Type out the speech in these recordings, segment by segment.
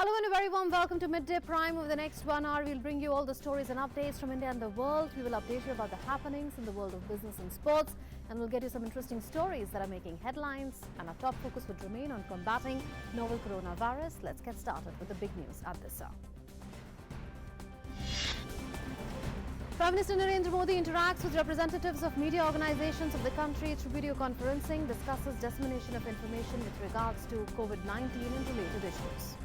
Hello and a very warm welcome to Midday Prime. Over the next 1 hour, we'll bring you all the stories and updates from India and the world. We will update you about the happenings in the world of business and sports, and we'll get you some interesting stories that are making headlines. And our top focus would remain on combating novel coronavirus. Let's get started with the big news at this hour. Prime Minister Narendra Modi interacts with representatives of media organizations of the country through video conferencing, discusses dissemination of information with regards to COVID-19 and related issues.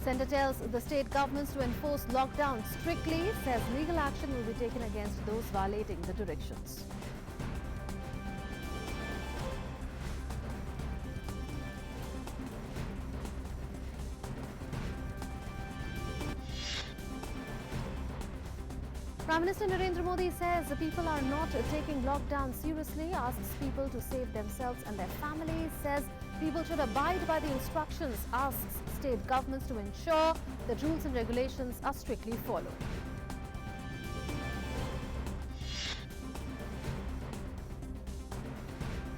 Centre tells the state governments to enforce lockdown strictly, says legal action will be taken against those violating the directions. Prime Minister Narendra Modi says the people are not taking lockdown seriously, asks people to save themselves and their families, says people should abide by the instructions, asks state governments to ensure that rules and regulations are strictly followed.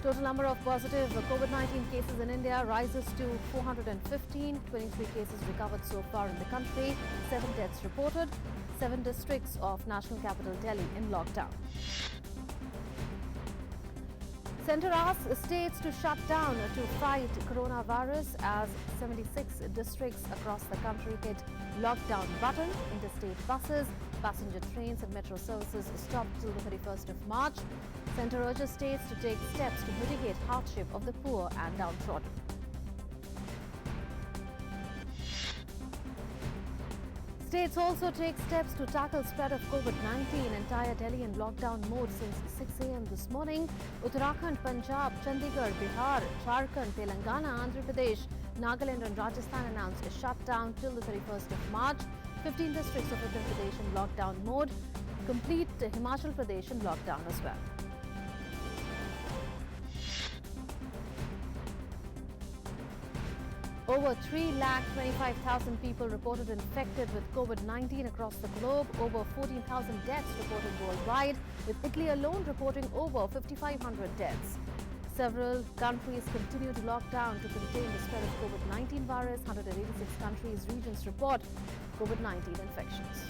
Total number of positive COVID-19 cases in India rises to 415, 23 cases recovered so far in the country, 7 deaths reported, 7 districts of national capital Delhi in lockdown. Centre asks states to shut down to fight coronavirus as 76 districts across the country hit lockdown button. Interstate buses, passenger trains and metro services stopped till the 31st of March. Centre urges states to take steps to mitigate hardship of the poor and downtrodden. States also take steps to tackle spread of COVID-19. Entire Delhi in lockdown mode since 6 a.m. this morning. Uttarakhand, Punjab, Chandigarh, Bihar, Jharkhand, Telangana, Andhra Pradesh, Nagaland and Rajasthan announced a shutdown till the 31st of March. 15 districts of Uttar Pradesh in lockdown mode. Complete Himachal Pradesh in lockdown as well. Over 3,25,000 people reported infected with COVID-19 across the globe. Over 14,000 deaths reported worldwide, with Italy alone reporting over 5,500 deaths. Several countries continue to lock down to contain the spread of COVID-19 virus. 186 countries, regions report COVID-19 infections.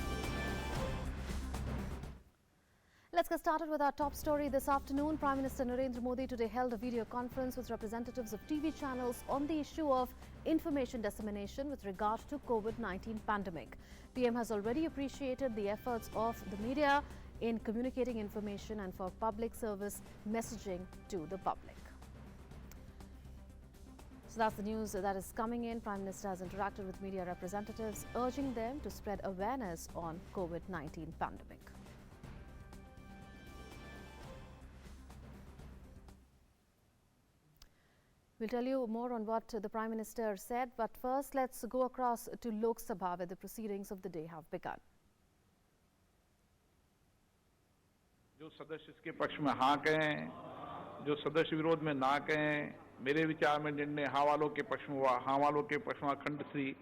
Let's get started with our top story this afternoon. Prime Minister Narendra Modi today held a video conference with representatives of TV channels on the issue of information dissemination with regard to COVID-19 pandemic. PM has already appreciated the efforts of the media in communicating information and for public service messaging to the public. So that's the news that is coming in. Prime Minister has interacted with media representatives, urging them to spread awareness on COVID-19 pandemic. We'll tell you more on what the Prime Minister said, but first let's go across to Lok Sabha where the proceedings of the day have begun. जो सदस्य इसके पक्ष में हाँ कहें, जो सदस्य विरोध में ना कहें, मेरे विचार में निर्णय हाँ वालों के पक्ष में हुआ, हाँ वालों के पक्ष में खंड श्री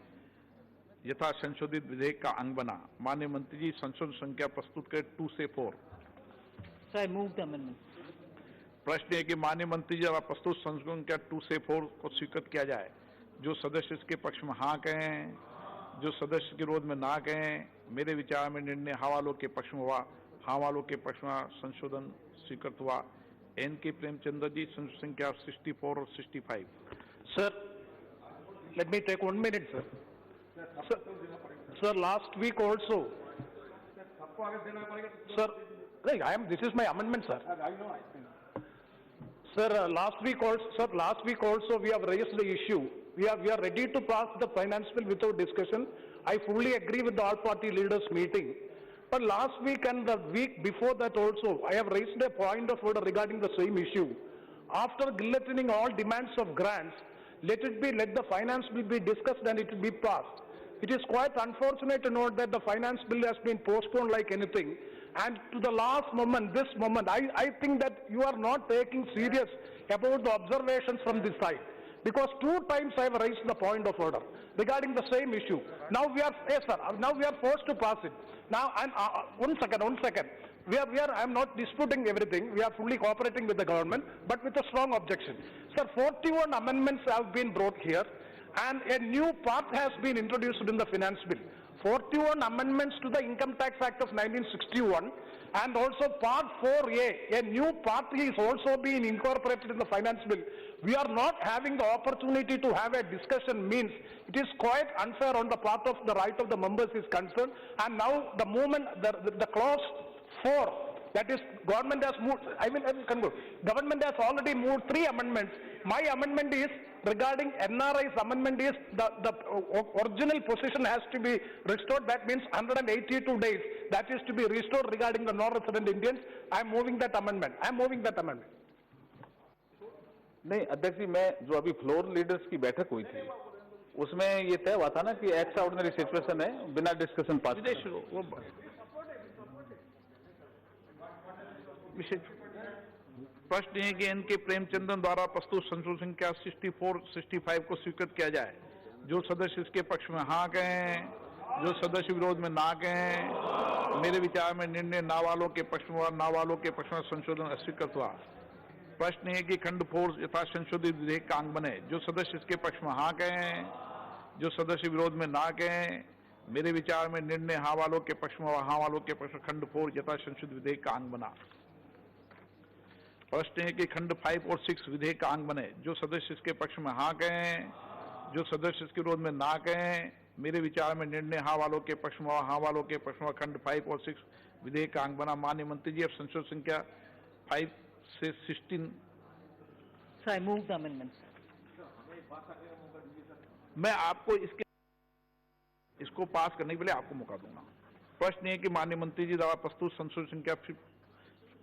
यथा संशोधित विधेयक का अंग बना। माननीय मंत्री जी संशोधन संख्या प्रस्तुत करें 2 से 4। So I move the amendment. प्रश्न है कि माननीय मंत्री जी द्वारा प्रस्तुत संशोधन संख्या 2 से 4 को स्वीकृत किया जाए। जो सदस्य इसके पक्ष में हाँ कहें, जो सदस्य के विरोध में ना कहें, मेरे विचार में निर्णय हाँ वालों के पक्ष में हुआ, हाँ वालों के पक्ष में संशोधन स्वीकृत हुआ। N.K. प्रेमचंद्र जी संशोधन संख्या 64 और 65। Sir, let me take 1 minute, sir. Sir, last week also. Sir, this is my amendment, sir. Sir, last week also we have raised the issue. We are ready to pass the finance bill without discussion. I fully agree with the all party leaders meeting. But last week and the week before that also, I have raised a point of order regarding the same issue. After guillotining all demands of grants, let the finance bill be discussed and it will be passed. It is quite unfortunate to note that the finance bill has been postponed like anything. And to the last moment, this moment, I think that you are not taking serious about the observations from this side. because 2 times I have raised the point of order regarding the same issue. Now we are, yes sir, now we are forced to pass it. Now, one second. I am not disputing everything. We are fully cooperating with the government, but with a strong objection. Sir, 41 amendments have been brought here, and a new part has been introduced in the finance bill. 41 amendments to the Income Tax Act of 1961, and also Part 4A, a new part is also being incorporated in the finance bill. We are not having the opportunity to have a discussion, means it is quite unfair on the part of the right of the members is concerned. And now the moment, the clause 4, that is, government has moved, I will conclude. Government has already moved 3 amendments. My amendment is regarding NRI's amendment is the original position has to be restored. That means 182 days. That is to be restored regarding the non-resident Indians. I am moving that amendment. नहीं अध्यक्ष जी, मैं जो अभी floor leaders की बैठक हुई थी उसमें ये तय हुआ था ना कि एक्स्ट्रा ऑर्डिनरी सिचुएशन है, बिना डिस्कशन पास। प्रश्न है कि इनके प्रेमचंदन द्वारा प्रस्तुत संशोधन संख्या 64-65 को स्वीकृत किया जाए। जो सदस्य इसके पक्ष में हाँ कहें, जो सदस्य विरोध में ना कहें। मेरे विचार में निर्णय ना वालों के पक्ष में, ना वालों के पक्ष में संशोधन अस्वीकृत हुआ। प्रश्न है कि खंड 4 यथा संशोधित विधेयक का अंग बने। जो सदस्य इसके पक्ष में हाँ कहें, जो सदस्य विरोध में ना कहें। मेरे विचार में निर्णय हाँ वालों के पक्ष में, हाँ वालों के पक्ष में खंड 4 यथा संशोधित विधेयक का अंग बना। प्रश्न है कि खंड 5 और 6 विधेयक का अंग बने। जो सदस्य इसके पक्ष में हाँ कहें, जो सदस्य इसके विरोध में ना कहें। मेरे विचार में निर्णय हाँ वालों के पक्ष में, हाँ वालों के पक्ष में खंड 5 और 6 विधेयक का अंग बना। माननीय मंत्री जी, अब संशोधन संख्या 5 से 16। So I move the amendments. मैं आपको इसको पास करने के लिए आपको मौका दूंगा। प्रश्न है कि माननीय मंत्री जी द्वारा प्रस्तुत संशोधन संख्या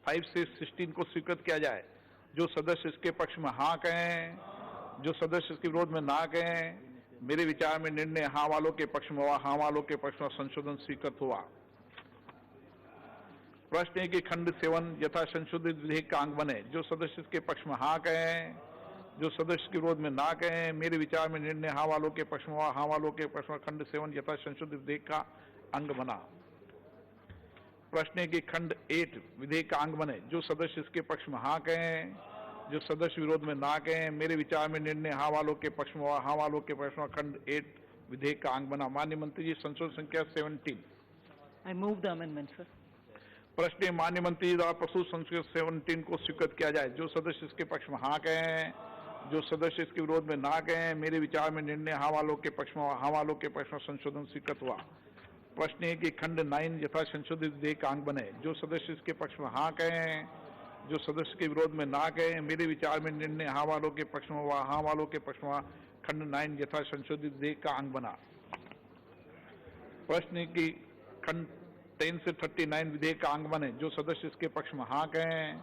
5 से 16 को स्वीकृत किया जाए। जो सदस्य इसके पक्ष में हाँ कहें, जो सदस्य इसके विरोध में ना कहें। मेरे विचार में निर्णय हाँ वालों के पक्ष में हुआ, हाँ वालों के पक्ष में संशोधन स्वीकृत हुआ। प्रश्न है कि खंड 7 यथा संशोधित विधेयक का अंग बने। जो सदस्य इसके पक्ष में हाँ कहें, जो सदस्य के विरोध में ना कहें। मेरे विचार में निर्णय हाँ वालों के पक्ष में हुआ, हाँ वालों के पक्ष में खंड 7 यथा संशोधित विधेयक का अंग बना। प्रश्न है कि खंड 8 विधेयक का अंग बने। जो सदस्य इसके पक्ष में हाँ कहें, जो सदस्य विरोध में ना कहें। मेरे विचार में निर्णय हाँ वालों के पक्ष में हुआ, हाँ वालों के पक्ष में खंड 8 विधेयक का अंग बना। माननीय मंत्री जी, संशोधन संख्या 17। I move the amendment, sir. प्रश्न है माननीय मंत्री जी द्वारा प्रस्तुत संशोधन 17 को स्वीकृत किया जाए। जो सदस्य इसके पक्ष में हाँ कहें, जो सदस्य इसके विरोध में ना कहें। मेरे विचार में निर्णय हाँ वालों के पक्ष में, हाँ वालों के पक्ष में संशोधन स्वीकृत हुआ। प्रश्न है कि खंड 9 यथा संशोधित विधेयक का अंग बने। जो सदस्य इसके पक्ष में हाँ कहें, जो सदस्य के विरोध में ना कहें। मेरे विचार में निर्णय हाँ वालों के पक्ष में हुआ, हाँ वालों के पक्ष में खंड 9 यथा संशोधित विधेयक का अंग बना। प्रश्न है कि खंड 10 से 39 विधेयक का अंग बने। जो सदस्य इसके पक्ष में हाँ कहें,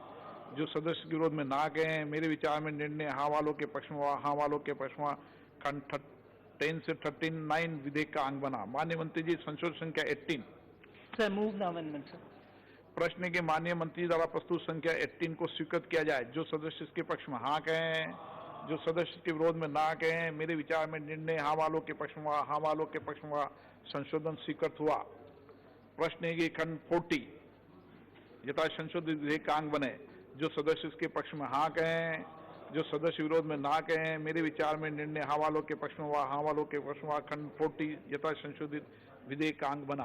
जो सदस्य के विरोध में ना कहें। मेरे विचार में निर्णय हाँ वालों के पक्ष में हुआ, हाँ वालों के पक्ष में खंड 10 से 39 विधेयक का अंग बना। माननीय मंत्री जी, संशोधन संख्या 18। So I move the amendment, sir. प्रश्न है कि माननीय मंत्री द्वारा प्रस्तुत संख्या 18 को स्वीकृत किया जाए। जो सदस्य इसके पक्ष में हाँ कहें, जो सदस्य के विरोध में ना कहें। मेरे विचार में निर्णय हाँ वालों के पक्ष में, हाँ वालों के पक्ष में संशोधन स्वीकृत हुआ। प्रश्न है कि खंड 40 यथा संशोधित विधेयक का अंग बने। जो सदस्य इसके पक्ष में हाँ कहें, जो सदस्य विरोध में ना कहें। मेरे विचार में निर्णय हाँ वालों के पक्ष में हुआ, हाँ वालों के पक्ष में खंड 40 यथा संशोधित विधेयक का अंग बना।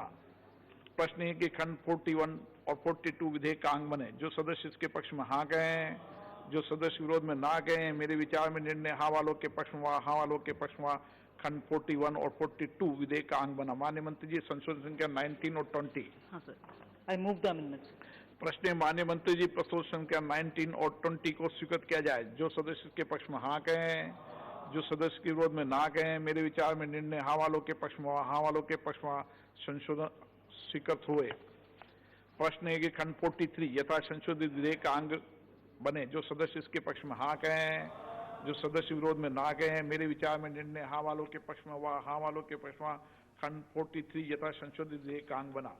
प्रश्न है कि खंड 41 और 42 विधेयक का अंग बने। जो सदस्य इसके पक्ष में हाँ कहें, जो सदस्य विरोध में ना कहें। मेरे विचार में निर्णय हाँ वालों के पक्ष में हुआ, हाँ वालों के पक्ष में खंड 41 और 42 विधेयक का अंग बना। माननीय मंत्री जी, संशोधन संख्या 19 और 20। हाँ sir, I move the amendments. प्रश्न है माननीय मंत्री जी, प्रस्तुत संख्या 19 और 20 को स्वीकृत किया जाए। जो सदस्य इसके पक्ष में हाँ कहें, जो सदस्य के विरोध में ना कहें। मेरे विचार में निर्णय हाँ वालों के पक्ष में, हाँ वालों के पक्ष में संशोधन स्वीकृत हुए। प्रश्न है कि खंड 43 यथा संशोधित विधेयक का अंग बने। जो सदस्य इसके पक्ष में हाँ कहें, जो सदस्य विरोध में ना कहें। मेरे विचार में निर्णय हाँ वालों के पक्ष में हुआ, हाँ वालों के पक्ष में खंड 43 यथा संशोधित विधेयक का अंग बना।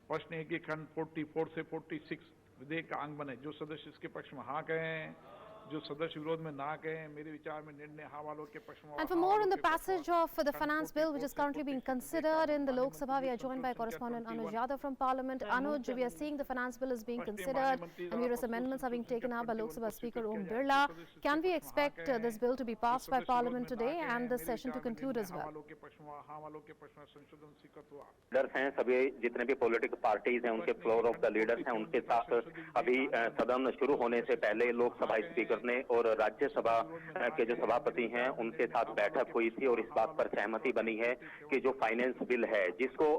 प्रश्न है कि खंड 44 से 46 विधेयक का अंग बने। जो सदस्य इसके पक्ष में हाँ कहें, जो सदस्य विरोध में ना कहें, मेरे विचार में निर्णय हाँ वालों के पक्ष में। And for more on the passage of the finance bill, which is currently being considered in the Lok Sabha, we are joined by correspondent Anuj Yadav from Parliament. Anuj, we are seeing the finance bill is being considered and various amendments are being taken up by Lok Sabha Speaker Om Birla. Can we expect this bill to be passed by Parliament today and the session to conclude as well? Leaders हैं, सभी जितने भी political parties हैं, उनके floor of the leaders हैं, उनके साथ अभी सदन शुरू होने से पहले लोकसभा स्पीकर ने और राज्यसभा के जो सभापति हैं उनके साथ बैठक हुई थी और इस बात पर सहमति बनी है कि जो फाइनेंस बिल है, जिसको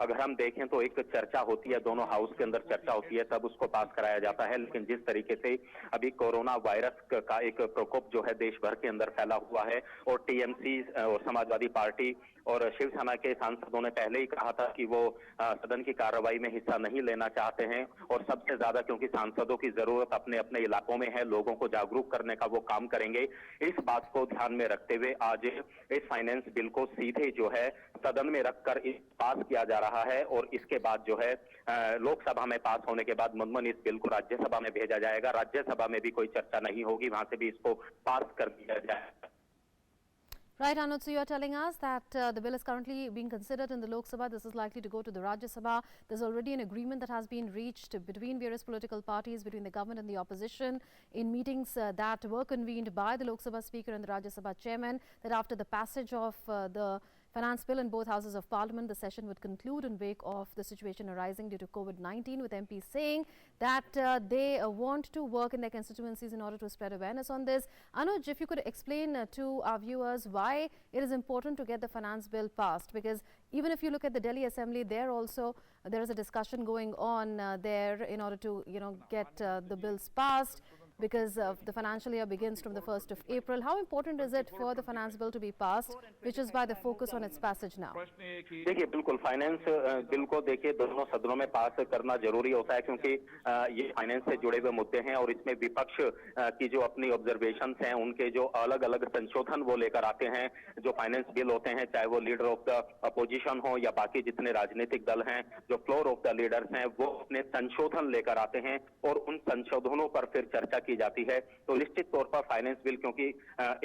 अगर हम देखें तो एक चर्चा होती है, दोनों हाउस के अंदर चर्चा होती है, तब उसको पास कराया जाता है। लेकिन जिस तरीके से अभी कोरोना वायरस का एक प्रकोप जो है देश भर के अंदर फैला हुआ है और टीएमसी और समाजवादी पार्टी और शिवसेना के सांसदों ने पहले ही कहा था कि वो सदन की कार्रवाई में हिस्सा नहीं लेना चाहते हैं और सबसे ज्यादा क्योंकि सांसदों की जरूरत अपने अपने इलाकों में है, लोगों को जागरूक करने का वो काम करेंगे। इस बात को ध्यान में रखते हुए आज इस फाइनेंस बिल को सीधे जो है सदन में रखकर पास किया जा रहा है और इसके बाद जो है लोकसभा में पास होने के बाद मुनमुन इस बिल को राज्यसभा में भेजा जाएगा। राज्यसभा में भी कोई चर्चा नहीं होगी, वहां से भी इसको पास कर दिया जाएगा। Right, Anuj, so you are telling us that the bill is currently being considered in the Lok Sabha. This is likely to go to the Rajya Sabha. There's already an agreement that has been reached between various political parties, between the government and the opposition in meetings that were convened by the Lok Sabha Speaker and the Rajya Sabha Chairman, that after the passage of the finance bill in both houses of parliament, the session would conclude in wake of the situation arising due to COVID-19, with MPs saying that they want to work in their constituencies in order to spread awareness on this. Anuj, if you could explain to our viewers why it is important to get the finance bill passed, because even if you look at the Delhi Assembly, there also there is a discussion going on there in order to get the bills passed, because the financial year begins from the 1st of April. How important is it for the finance bill to be passed, which is why the focus on its passage now? देखिए, बिल्कुल finance bill को देखिए दोनों सदनों में पास करना जरूरी होता है, क्योंकि ये फाइनेंस से जुड़े हुए मुद्दे हैं और इसमें विपक्ष की जो अपनी ऑब्जर्वेशंस हैं, उनके जो अलग अलग संशोधन वो लेकर आते हैं। जो फाइनेंस बिल होते हैं, चाहे वो लीडर ऑफ द अपोजिशन हो या बाकी जितने राजनीतिक दल हैं, जो फ्लोर ऑफ द लीडर्स हैं, वो अपने संशोधन लेकर आते हैं और उन संशोधनों पर फिर चर्चा की जाती है। तो निश्चित तौर पर फाइनेंस बिल, क्योंकि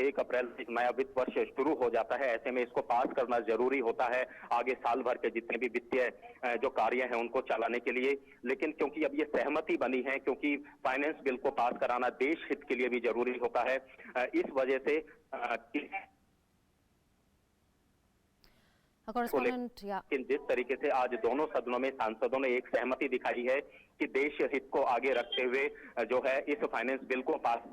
1 अप्रैल से नया वित्त वर्ष शुरू हो जाता है, ऐसे में इसको पास करना जरूरी होता है आगे साल भर के जितने भी वित्तीय जो कार्य हैं उनको चलाने के लिए। लेकिन क्योंकि अब ये सहमति बनी है, क्योंकि फाइनेंस बिल को पास कराना देश हित के लिए भी जरूरी होता है, इस वजह से जिस तरीके से आज दोनों सदनों में सांसदों ने एक सहमति दिखाई है कि देश हित को आगे रखते हुए जो है इस फाइनेंस बिल को पास।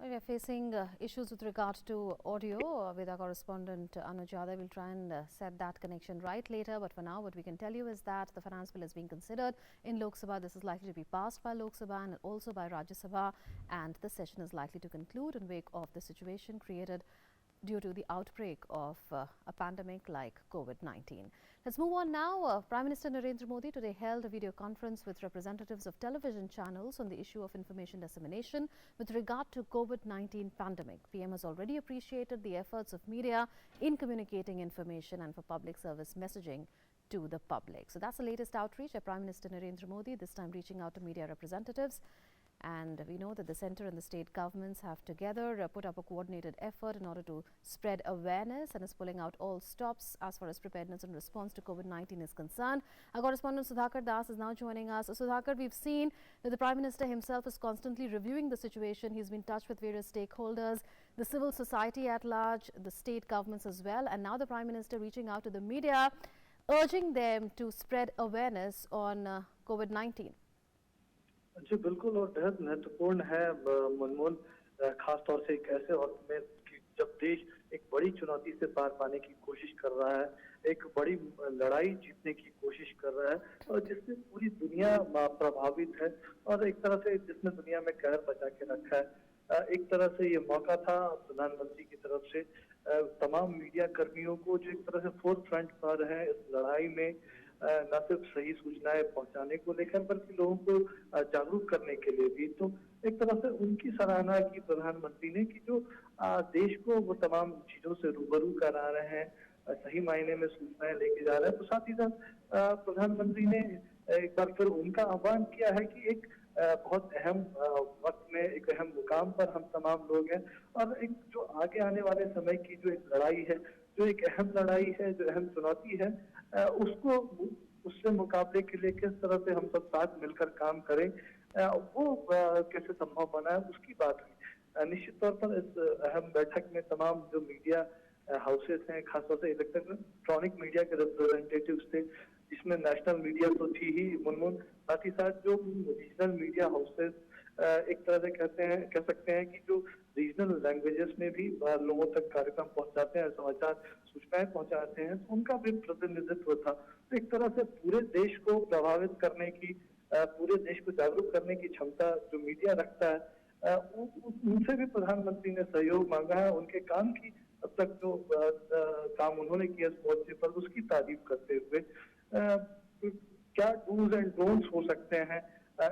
We are facing issues with regard to audio with our correspondent Anuj Yadav. We'll try and set that connection right later, but for now what we can tell you is that the finance bill is being considered in Lok Sabha. This is likely to be passed by Lok Sabha and also by Rajya Sabha, and the session is likely to conclude in wake of the situation created due to the outbreak of a pandemic like COVID-19. Let's move on now. Prime Minister Narendra Modi today held a video conference with representatives of television channels on the issue of information dissemination with regard to COVID-19 pandemic. PM has already appreciated the efforts of media in communicating information and for public service messaging to the public. So that's the latest outreach by Prime Minister Narendra Modi, this time reaching out to media representatives. And we know that the centre and the state governments have together put up a coordinated effort in order to spread awareness and is pulling out all stops as far as preparedness and response to COVID-19 is concerned. Our correspondent Sudhakar Das is now joining us. Sudhakar, we've seen that the Prime Minister himself is constantly reviewing the situation. He's been in touch with various stakeholders, the civil society at large, the state governments as well, and now the Prime Minister reaching out to the media, urging them to spread awareness on COVID-19. जी बिल्कुल, और बेहद महत्वपूर्ण है मनमोहन, खास तौर से एक ऐसे वक्त में जब देश एक बड़ी चुनौती से पार पाने की कोशिश कर रहा है, एक बड़ी लड़ाई जीतने की कोशिश कर रहा है और जिससे पूरी दुनिया प्रभावित है और एक तरह से जिसने दुनिया में कहर बचा के रखा है। एक तरह से ये मौका था प्रधानमंत्री की तरफ से तमाम मीडिया कर्मियों को जो एक तरह से फोर्थ फ्रंट पर है इस लड़ाई में, न सिर्फ सही सूचनाएं पहुंचाने को लेकर बल्कि लोगों को जागरूक करने के लिए भी। तो एक तरह से उनकी सराहना की प्रधानमंत्री ने कि जो देश को वो तमाम चीजों से रूबरू करा रहे हैं, सही मायने में सूचनाएं लेके जा रहे हैं। तो साथ ही साथ प्रधानमंत्री ने एक बार फिर उनका आह्वान किया है कि एक बहुत अहम वक्त में एक अहम मुकाम पर हम तमाम लोग हैं और एक जो आगे आने वाले समय की जो एक लड़ाई है, जो एक अहम लड़ाई है, जो अहम चुनौती है, उसको उससे मुकाबले के लिए किस तरह से हम सब साथ मिलकर काम करें, वो कैसे संभव बना है उसकी बात हुई। निश्चित तौर पर इस अहम बैठक में तमाम जो मीडिया हाउसेस हैं, खासतौर से इलेक्ट्रॉनिक मीडिया के रिप्रेजेंटेटिव्स थे, जिसमें नेशनल मीडिया तो थी ही मुनमुन, साथ ही साथ जो रीजनल मीडिया हाउसेस एक तरह से कह सकते हैं कि जो रीजनल लैंग्वेजेस में भी लोगों तक कार्यक्रम पहुंचाते हैं, समाचार सूचनाएं पहुंचाते हैं, तो उनका भी प्रतिनिधित्व था। तो एक तरह से पूरे देश को प्रभावित करने की, पूरे देश को जागरूक करने की क्षमता जो मीडिया रखता है, उनसे भी प्रधानमंत्री ने सहयोग मांगा है। उनके काम की अब तक जो काम उन्होंने किया इस मोर्चे पर, उसकी तारीफ करते हुए क्या डूज एंड डोंट्स हो सकते हैं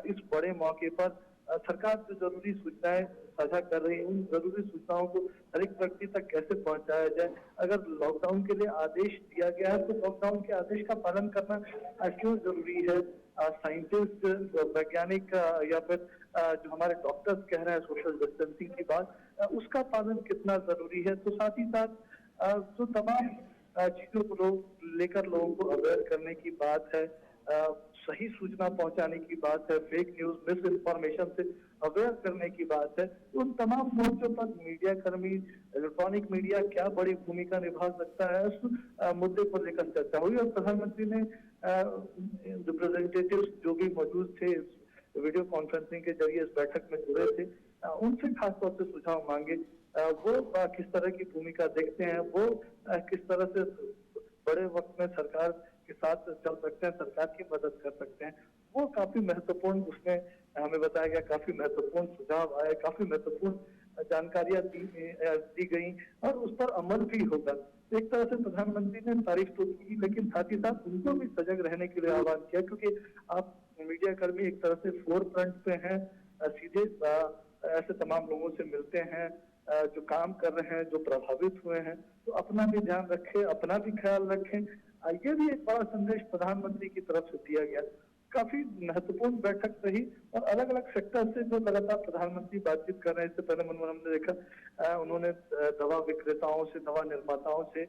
इस बड़े मौके पर। सरकार जो जरूरी सूचनाएं साझा कर रही है, उन जरूरी सूचनाओं को हर एक व्यक्ति तक कैसे पहुंचाया जाए। अगर लॉकडाउन के लिए आदेश दिया गया है, तो लॉकडाउन के आदेश का पालन करना क्यों जरूरी है। साइंटिस्ट, वैज्ञानिक या फिर जो हमारे डॉक्टर्स कह रहे हैं सोशल डिस्टेंसिंग की बात, उसका पालन कितना जरूरी है। तो साथ ही साथ जो तमाम चीजों को लेकर लोगों को अवेयर करने की बात है, सही सूचना पहुंचाने की बात है, फेक न्यूज, मिस इन्फॉर्मेशन से अवेयर करने की बात है। उन तमाम मोर्चों पर मीडिया कर्मी, इलेक्ट्रॉनिक मीडिया क्या बड़ी भूमिका निभा सकता है, उस मुद्दे को लेकर चर्चा हुई और प्रधानमंत्री ने रिप्रेजेंटेटिव्स जो भी मौजूद थे इस वीडियो कॉन्फ्रेंसिंग के जरिए इस बैठक में जुड़े थे, उनसे खासतौर से सुझाव मांगे। वो किस तरह की भूमिका देखते हैं, वो किस तरह से बड़े वक्त में सरकार के साथ चल सकते हैं, सरकार की मदद कर सकते हैं। वो काफी महत्वपूर्ण, उसमें हमें बताया गया, काफी महत्वपूर्ण सुझाव आए, काफी महत्वपूर्ण जानकारियां दी गई और उस पर अमल भी होगा। एक तरह से प्रधानमंत्री ने तारीफ तो की, लेकिन साथ ही साथ उनको भी सजग रहने के लिए आह्वान किया, क्योंकि आप मीडिया कर्मी एक तरह से फोर फ्रंट पे हैं, सीधे ऐसे तमाम लोगों से मिलते हैं जो काम कर रहे हैं, जो प्रभावित हुए हैं। तो अपना भी ध्यान रखें, अपना भी ख्याल रखें। ये भी एक बड़ा संदेश प्रधानमंत्री की तरफ से दिया गया। काफी महत्वपूर्ण बैठक रही और अलग अलग सेक्टर से जो लगातार प्रधानमंत्री बातचीत कर रहे हैं। इससे पहले मनमोहन हमने देखा, उन्होंने दवा विक्रेताओं से, दवा निर्माताओं से,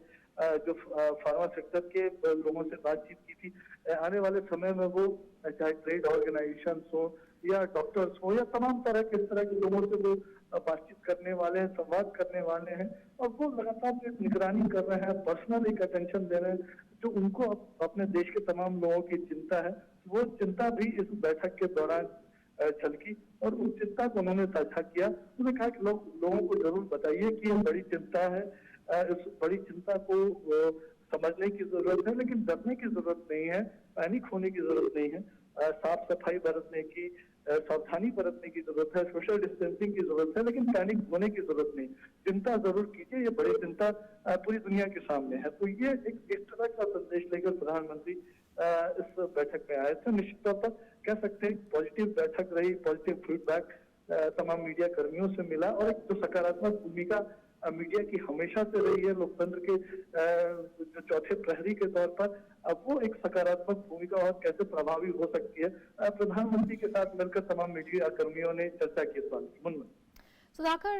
जो फार्मा सेक्टर के लोगों से बातचीत की थी। आने वाले समय में वो चाहे ट्रेड ऑर्गेनाइजेशन हो या डॉक्टर्स हो या तमाम तरह के इस तरह के लोगों से वो बातचीत करने वाले हैं, संवाद करने वाले हैं और वो लगातार निगरानी कर रहे हैं, पर्सनल एक अटेंशन दे रहे हैं। जो उनको अपने देश के तमाम लोगों की चिंता है, वो चिंता भी इस बैठक के दौरान झलकी और उस चिंता को उन्होंने साझा किया। उन्होंने कहा कि लोगों को जरूर बताइए कि ये बड़ी चिंता है, इस बड़ी चिंता को समझने की जरूरत है, लेकिन डरने की जरूरत नहीं है, पैनिक होने की जरूरत नहीं है। साफ सफाई बरतने की, सावधानी बरतने की जरूरत है, सोशल डिस्टेंसिंग की जरूरत है, लेकिन पैनिक होने की जरूरत नहीं। चिंता जरूर कीजिए, ये बड़ी चिंता पूरी दुनिया के सामने है। तो ये एक इस तरह का संदेश लेकर प्रधानमंत्री इस बैठक में आए थे। निश्चित तौर पर कह सकते हैं पॉजिटिव बैठक रही, पॉजिटिव फीडबैक तमाम मीडिया कर्मियों से मिला और एक जो सकारात्मक भूमिका मीडिया की हमेशा से रही है लोकतंत्र के जो चौथे प्रहरी के तौर पर, अब वो एक सकारात्मक भूमिका और कैसे प्रभावी हो सकती है, प्रधानमंत्री के साथ मिलकर तमाम मीडिया कर्मियों ने चर्चा की इस बात की। Sudhakar,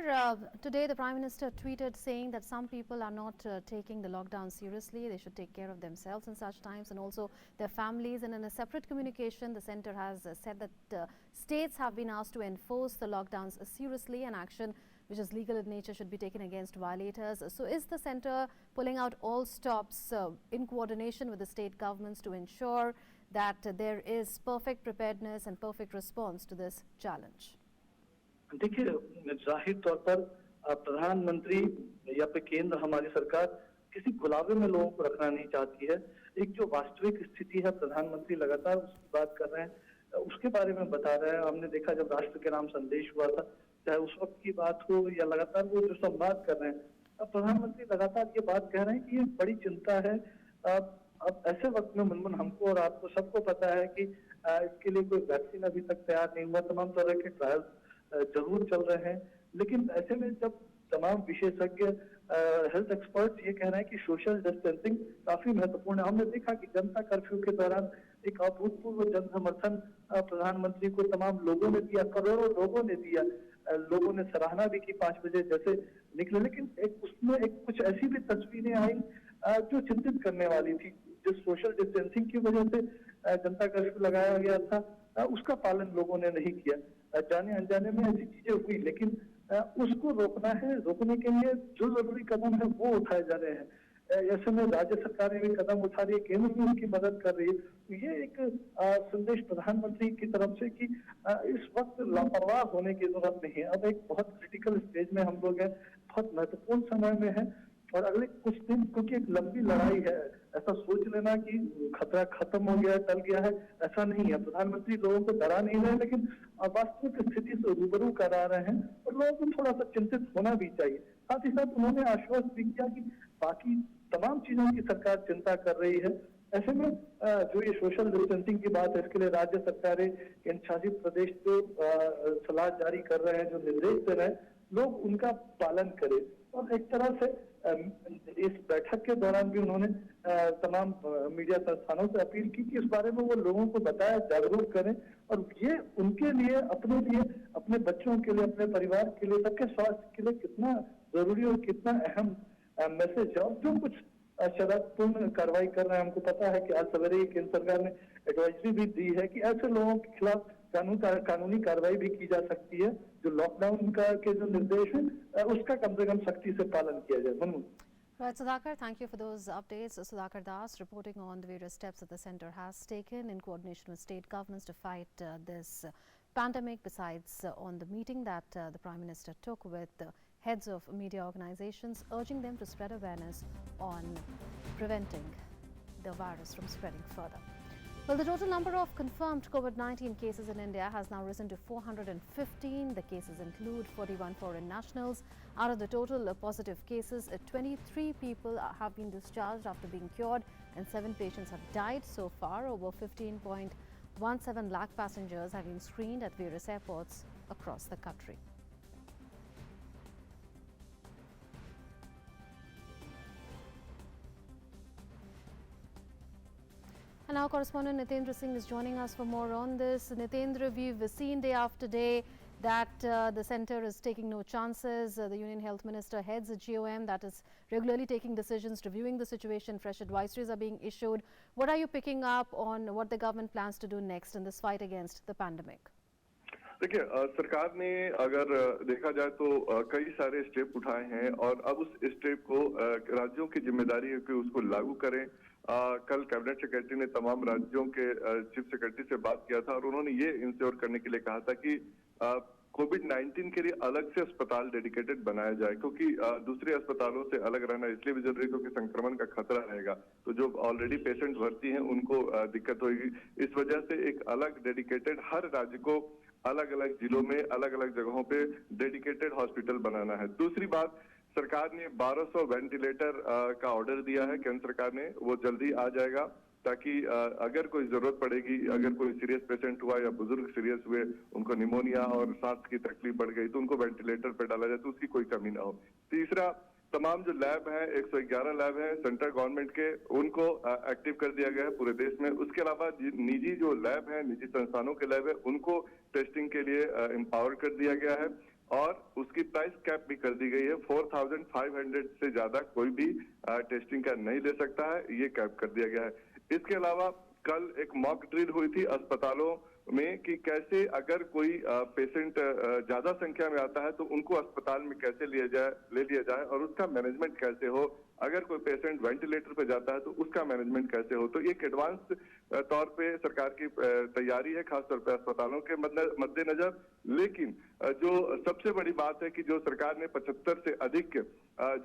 today the Prime Minister tweeted saying that some people are not taking the lockdown seriously. They should take care of themselves in such times and also their families. And in a separate communication, the centre has said that states have been asked to enforce the lockdowns seriously, and action which is legal in nature should be taken against violators. So is the centre pulling out all stops in coordination with the state governments to ensure that there is perfect preparedness and perfect response to this challenge? देखिए, जाहिर तौर पर प्रधानमंत्री या फिर केंद्र, हमारी सरकार किसी गुलाबे में लोगों को रखना नहीं चाहती है। एक जो वास्तविक स्थिति है, प्रधानमंत्री लगातार उसकी बात कर रहे हैं, उसके बारे में बता रहे हैं। हमने देखा जब राष्ट्र के नाम संदेश हुआ था, चाहे उस वक्त की बात हो या लगातार वो जो संवाद कर रहे हैं, अब प्रधानमंत्री लगातार ये बात कह रहे हैं कि ये बड़ी चिंता है। अब ऐसे वक्त में मनमोहन, हमको और आपको सबको पता है कि इसके लिए कोई वैक्सीन अभी तक तैयार नहीं हुआ, तमाम तरह के ट्रायल्स जरूर चल रहे हैं, लेकिन ऐसे में जब तमाम विशेषज्ञ हेल्थ एक्सपर्ट्स ये कह रहे हैं कि सोशल डिस्टेंसिंग काफी महत्वपूर्ण है। हमने देखा कि जनता कर्फ्यू के दौरान एक अभूतपूर्व जन समर्थन प्रधानमंत्री को तमाम लोगों ने दिया, करोड़ों लोगों ने दिया। लोगों ने सराहना भी की 5 बजे जैसे निकले, लेकिन उसमें कुछ ऐसी भी तस्वीरें आई जो चिंतित करने वाली थी। जो सोशल डिस्टेंसिंग की वजह से जनता कर्फ्यू लगाया गया था, उसका पालन लोगों ने नहीं किया। जाने अनजाने में ऐसी चीजें हुई, लेकिन उसको रोकना है। रोकने के लिए जो जरूरी कदम है वो उठाए जा रहे हैं। ऐसे में राज्य सरकारें भी कदम उठा रही है, केंद्र भी उनकी मदद कर रही है। ये एक संदेश प्रधानमंत्री की तरफ से कि इस वक्त लापरवाह होने की जरूरत नहीं है। अब एक बहुत क्रिटिकल स्टेज में हम लोग हैं, बहुत महत्वपूर्ण समय में है, और अगले कुछ दिन, क्योंकि एक लंबी लड़ाई है, ऐसा सोच लेना कि खतरा खत्म हो गया है, टल गया है, ऐसा नहीं है। प्रधानमंत्री लोगों को डरा नहीं रहे, लेकिन वास्तविक स्थिति से रूबरू करा रहे हैं, और लोगों को थोड़ा सा चिंतित होना भी चाहिए। साथ ही साथ उन्होंने आश्वस्त भी किया कि बाकी तमाम चीजों की सरकार चिंता कर रही है। ऐसे में जो ये सोशल डिस्टेंसिंग की बात है, इसके लिए राज्य सरकारें, केंद्र शासित प्रदेश जो सलाह जारी कर रहे हैं, जो निर्देश दे रहे हैं, लोग उनका पालन करें। और एक तरह से इस बैठक के दौरान भी उन्होंने तमाम मीडिया संस्थानों से अपील की कि इस बारे में वो लोगों को बताएं, जागरूक करें, और ये उनके लिए, अपने बच्चों के लिए, अपने परिवार के लिए, सबके स्वास्थ्य के लिए कितना जरूरी और कितना अहम मैसेज है। और जो कुछ शरारतपूर्ण कार्रवाई कर रहे हैं, हमको पता है कि आज सवेरे केंद्र सरकार ने एडवाइजरी भी दी है कि ऐसे लोगों के खिलाफ कानूनी कार्रवाई भी की जा सकती है। जो लॉकडाउन के जो निर्देश है, उसका कम से कम सख्ती से पालन किया जाए। Manmohan. Right, Sudhakar, thank you for those updates. Sudhakar Das reporting on the various steps that the centre has taken in coordination with state governments to fight this pandemic, besides on the meeting that the Prime Minister took with heads of media organizations, urging them to spread awareness on preventing the virus from spreading further. Well, the total number of confirmed COVID-19 cases in India has now risen to 415. The cases include 41 foreign nationals. Out of the total positive cases, 23 people have been discharged after being cured, and 7 patients have died so far. Over 15.17 lakh passengers have been screened at various airports across the country. And our correspondent Nitendra Singh is joining us for more on this. Nitendra, we've seen day after day that the centre is taking no chances. The Union Health Minister heads the GOM that is regularly taking decisions, reviewing the situation. Fresh advisories are being issued. What are you picking up on what the government plans to do next in this fight against the pandemic? देखिए, सरकार ने अगर देखा जाए तो कई सारे step उठाए हैं, और अब उस स्टेप को राज्यों की जिम्मेदारी है कि उसको लागू करें। कल कैबिनेट सेक्रेटरी ने तमाम राज्यों के चीफ सेक्रेटरी से बात किया था, और उन्होंने ये इंश्योर करने के लिए कहा था कि कोविड-19 के लिए अलग से अस्पताल डेडिकेटेड बनाया जाए, क्योंकि दूसरे अस्पतालों से अलग रहना इसलिए भी जरूरी है क्योंकि संक्रमण का खतरा रहेगा, तो जो ऑलरेडी पेशेंट भर्ती हैं उनको दिक्कत होगी। इस वजह से एक अलग डेडिकेटेड, हर राज्य को अलग अलग जिलों में अलग अलग जगहों पे डेडिकेटेड हॉस्पिटल बनाना है। दूसरी बात, सरकार ने 1200 वेंटिलेटर का ऑर्डर दिया है केंद्र सरकार ने, वो जल्दी आ जाएगा, ताकि अगर कोई जरूरत पड़ेगी, अगर कोई सीरियस पेशेंट हुआ या बुजुर्ग सीरियस हुए, उनको निमोनिया और सांस की तकलीफ बढ़ गई तो उनको वेंटिलेटर पे डाला जाए, तो उसकी कोई कमी ना हो। तीसरा, तमाम जो लैब हैं, 111 लैब हैं सेंट्रल गवर्नमेंट के, उनको एक्टिव कर दिया गया है पूरे देश में। उसके अलावा निजी जो लैब हैं, निजी संस्थानों के लैब है, उनको टेस्टिंग के लिए एम्पावर कर दिया गया है, और उसकी प्राइस कैप भी कर दी गई है। 4500 से ज्यादा कोई भी टेस्टिंग का नहीं ले सकता है, ये कैप कर दिया गया है। इसके अलावा कल एक मॉक ड्रिल हुई थी अस्पतालों में कि कैसे अगर कोई पेशेंट ज्यादा संख्या में आता है तो उनको अस्पताल में कैसे ले लिया जाए और उसका मैनेजमेंट कैसे हो, अगर कोई पेशेंट वेंटिलेटर पे जाता है तो उसका मैनेजमेंट कैसे हो। तो एक एडवांस तौर पे सरकार की तैयारी है, खासतौर पे अस्पतालों के मद्देनजर। लेकिन जो सबसे बड़ी बात है कि जो सरकार ने 75 से अधिक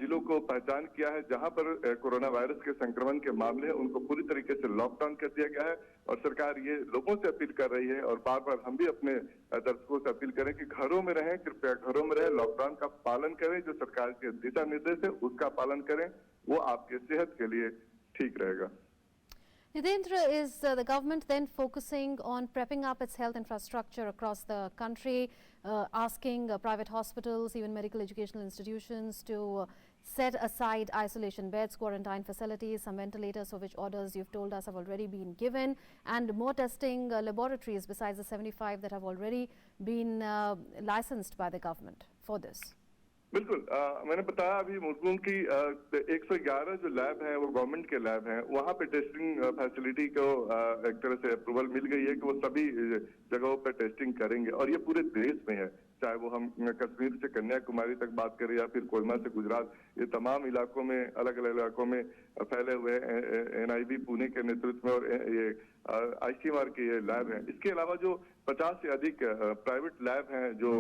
जिलों को पहचान किया है जहां पर कोरोना वायरस के संक्रमण के मामले हैं, उनको पूरी तरीके से लॉकडाउन कर दिया गया है, और सरकार ये लोगों से अपील कर रही है, और बार बार हम भी अपने दर्शकों से अपील करें कि घरों में रहें, कृपया घरों में रहें, लॉकडाउन का पालन करें, जो सरकार के दिशा निर्देश है उसका पालन करें, वो आपके सेहत के लिए ठीक रहेगा। Nitendra, is the government then focusing on prepping up its health infrastructure across the country, asking private hospitals, even medical educational institutions to set aside isolation beds, quarantine facilities, some ventilators for which orders you've told us have already been given, and more testing laboratories besides the 75 that have already been licensed by the government for this. बिल्कुल मैंने बताया अभी मुस्लिम की 111 जो lab हैं वो government के lab हैं, वहाँ पे टेस्टिंग फैसिलिटी को एक तरह से अप्रूवल मिल गई है कि वो सभी जगहों पे टेस्टिंग करेंगे और ये पूरे देश में है, चाहे वो हम कश्मीर से कन्याकुमारी तक बात करें या फिर कोहिमा से गुजरात, ये तमाम इलाकों में अलग अलग इलाकों में फैले हुए NIB पुणे के नेतृत्व में और ये ICMR के ये लैब हैं। इसके अलावा जो 50 से अधिक प्राइवेट लैब हैं जो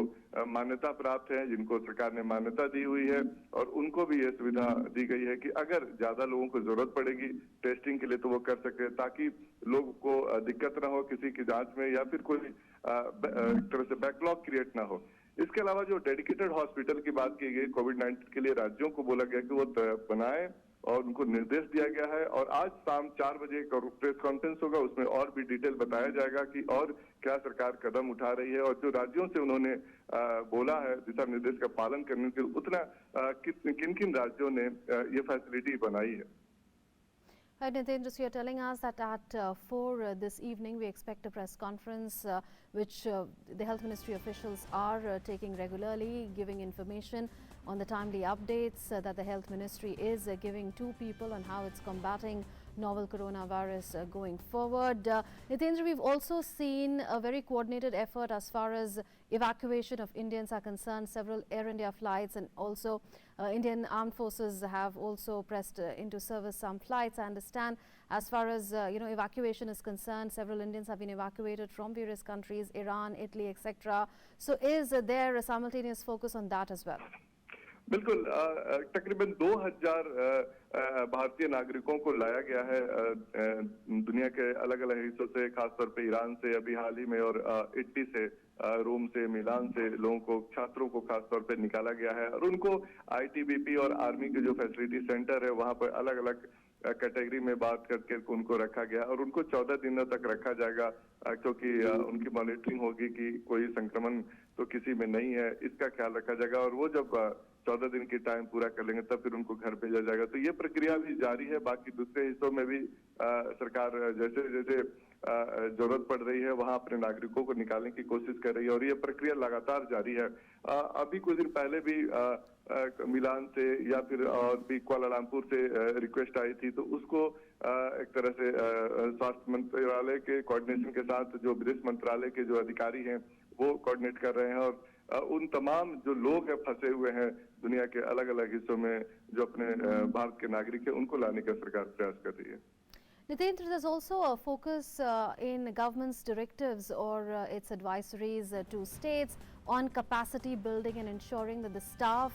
मान्यता प्राप्त हैं, जिनको सरकार ने मान्यता दी हुई है और उनको भी ये सुविधा दी गई है कि अगर ज्यादा लोगों को जरूरत पड़ेगी टेस्टिंग के लिए तो वो कर सके, ताकि लोगों को दिक्कत ना हो किसी की जांच में या फिर कोई तरह से बैकलॉग क्रिएट ना हो। इसके अलावा जो डेडिकेटेड हॉस्पिटल की बात की गई कोविड-19 के लिए, राज्यों को बोला गया कि वो बनाए और उनको निर्देश दिया गया है और आज शाम 4 बजे एक प्रेस कॉन्फ्रेंस होगा, उसमें और भी डिटेल बताया जाएगा कि और क्या सरकार कदम उठा रही है और जो राज्यों से उन्होंने बोला है दिशा निर्देश का पालन करने के लिए उतना किन किन राज्यों ने ये फैसिलिटी बनाई है। Narendra, so you're telling us that at 4 this evening we expect a press conference which the Health Ministry officials are taking regularly, giving information on the timely updates that the Health Ministry is giving to people on how it's combating novel coronavirus going forward. Narendra, we've also seen a very coordinated effort as far as evacuation of Indians are concerned. Several Air India flights and also Indian Armed Forces have also pressed into service some flights. I understand as far as evacuation is concerned, several Indians have been evacuated from various countries, Iran, Italy, etc. So is there a simultaneous focus on that as well? बिल्कुल तकरीबन 2000 भारतीय नागरिकों को लाया गया है दुनिया के अलग अलग हिस्सों से, खासतौर पे ईरान से अभी हाल ही में और इटली से, रोम से, मिलान से लोगों को, छात्रों को खासतौर पे निकाला गया है और उनको ITBP और आर्मी के जो फैसिलिटी सेंटर है वहां पर अलग अलग कैटेगरी में बात करके उनको रखा गया और उनको 14 दिनों तक रखा जाएगा क्योंकि उनकी मॉनिटरिंग होगी कि कोई संक्रमण तो किसी में नहीं है, इसका ख्याल रखा जाएगा और वो जब 14 दिन की टाइम पूरा कर लेंगे तब फिर उनको घर भेजा जाएगा। तो ये प्रक्रिया भी जारी है। बाकी दूसरे हिस्सों में भी सरकार जैसे जैसे जरूरत पड़ रही है वहां अपने नागरिकों को निकालने की कोशिश कर रही है और ये प्रक्रिया लगातार जारी है। अभी कुछ दिन पहले भी मिलान से या फिर और भी कुआलालंपुर से रिक्वेस्ट आई थी, तो उसको एक तरह से स्वास्थ्य मंत्रालय के कोऑर्डिनेशन के साथ जो विदेश मंत्रालय के जो अधिकारी हैं वो कोऑर्डिनेट कर रहे हैं और उन तमाम जो लोग हैं फंसे हुए हैं दुनिया के अलग अलग हिस्सों में जो अपने भारत के नागरिक हैं उनको लाने का सरकार प्रयास कर रही है। Narendra, there's also a focus in government's directives or its advisories to states on capacity building and ensuring that the staff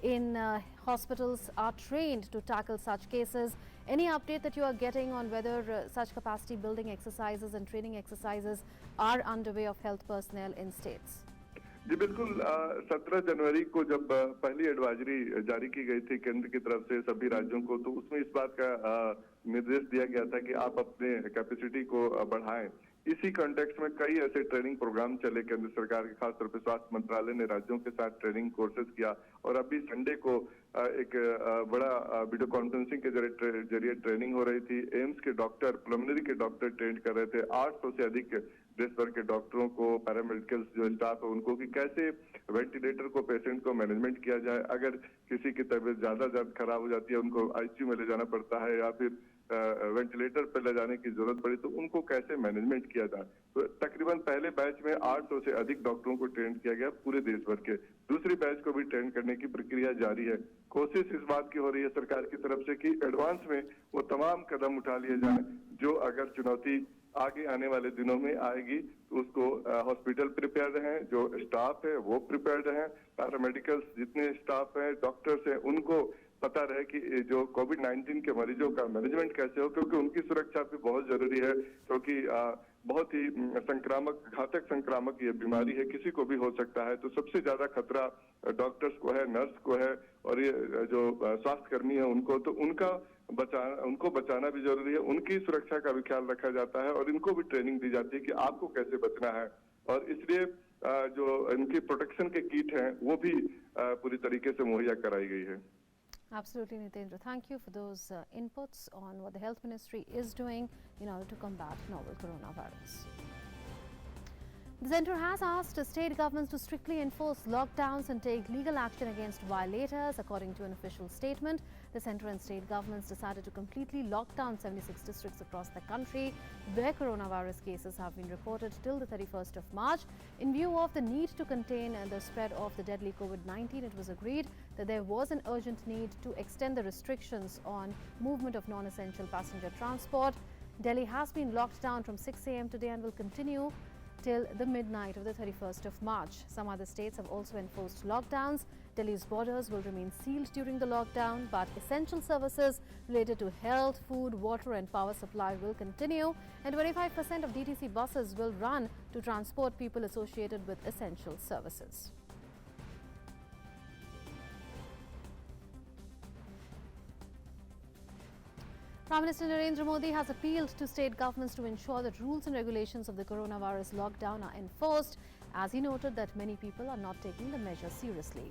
in hospitals are trained to tackle such cases. Any update that you are getting on whether such capacity building exercises and training exercises are underway of health personnel in states? जी बिल्कुल 17 जनवरी को जब पहली advisory जारी की गई थी केंद्र की तरफ से सभी राज्यों को, तो उसमें इस बात का निर्देश दिया गया था कि आप अपने कैपेसिटी को बढ़ाएं। इसी कॉन्टेक्स्ट में कई ऐसे ट्रेनिंग प्रोग्राम चले केंद्र सरकार के, खासतौर पे स्वास्थ्य मंत्रालय ने राज्यों के साथ ट्रेनिंग कोर्सेज किया और अभी संडे को एक बड़ा वीडियो कॉन्फ्रेंसिंग के जरिए ट्रेनिंग हो रही थी। एम्स के डॉक्टर, प्लमिनरी के डॉक्टर ट्रेन कर रहे थे 800 से अधिक देश भर के डॉक्टरों को, पैरामेडिकल जो स्टाफ है उनको, कि कैसे वेंटिलेटर को, पेशेंट को मैनेजमेंट किया जाए। अगर किसी की तबीयत ज्यादा खराब हो जाती है, उनको ICU में ले जाना पड़ता है या फिर वेंटिलेटर पर ले जाने की जरूरत पड़ी तो उनको कैसे मैनेजमेंट किया जाए। तो तकरीबन पहले बैच में 800 से अधिक डॉक्टरों को ट्रेन किया गया पूरे देश भर के। दूसरी बैच को भी ट्रेन करने की प्रक्रिया जारी है। कोशिश इस बात की हो रही है सरकार की तरफ से कि एडवांस में वो तमाम कदम उठा लिए जाए जो अगर चुनौती आगे आने वाले दिनों में आएगी तो उसको हॉस्पिटल प्रिपेयर्ड हैं, जो स्टाफ है वो प्रिपेयर्ड हैं, पैरामेडिकल्स जितने स्टाफ हैं, डॉक्टर्स हैं, उनको पता रहे कि जो कोविड-19 के मरीजों का मैनेजमेंट कैसे हो, क्योंकि उनकी सुरक्षा भी बहुत जरूरी है, क्योंकि बहुत ही संक्रामक, घातक संक्रामक ये बीमारी है, किसी को भी हो सकता है। तो सबसे ज्यादा खतरा डॉक्टर्स को है, नर्स को है और ये जो स्वास्थ्य कर्मी है उनको, तो उनको बचाना भी जरूरी है। उनकी सुरक्षा का भी ख्याल रखा जाता है और इनको भी ट्रेनिंग दी जाती है कि आपको कैसे बचना है और इसलिए जो इनकी प्रोटेक्शन के किट हैं वो भी पूरी तरीके से मुहैया कराई गई है। Absolutely, Nitendra. Thank you for those inputs on what the Health Ministry is doing in order to combat novel coronavirus. The centre has asked state governments to strictly enforce lockdowns and take legal action against violators. According to an official statement, the centre and state governments decided to completely lock down 76 districts across the country where coronavirus cases have been reported till the 31st of March. In view of the need to contain the spread of the deadly COVID-19, it was agreed that there was an urgent need to extend the restrictions on movement of non-essential passenger transport. Delhi has been locked down from 6 a.m. today and will continue till the midnight of the 31st of March. Some other states have also enforced lockdowns. Delhi's borders will remain sealed during the lockdown, but essential services related to health, food, water and power supply will continue, and 25% of DTC buses will run to transport people associated with essential services. Prime Minister Narendra Modi has appealed to state governments to ensure that rules and regulations of the coronavirus lockdown are enforced, as he noted that many people are not taking the measure seriously.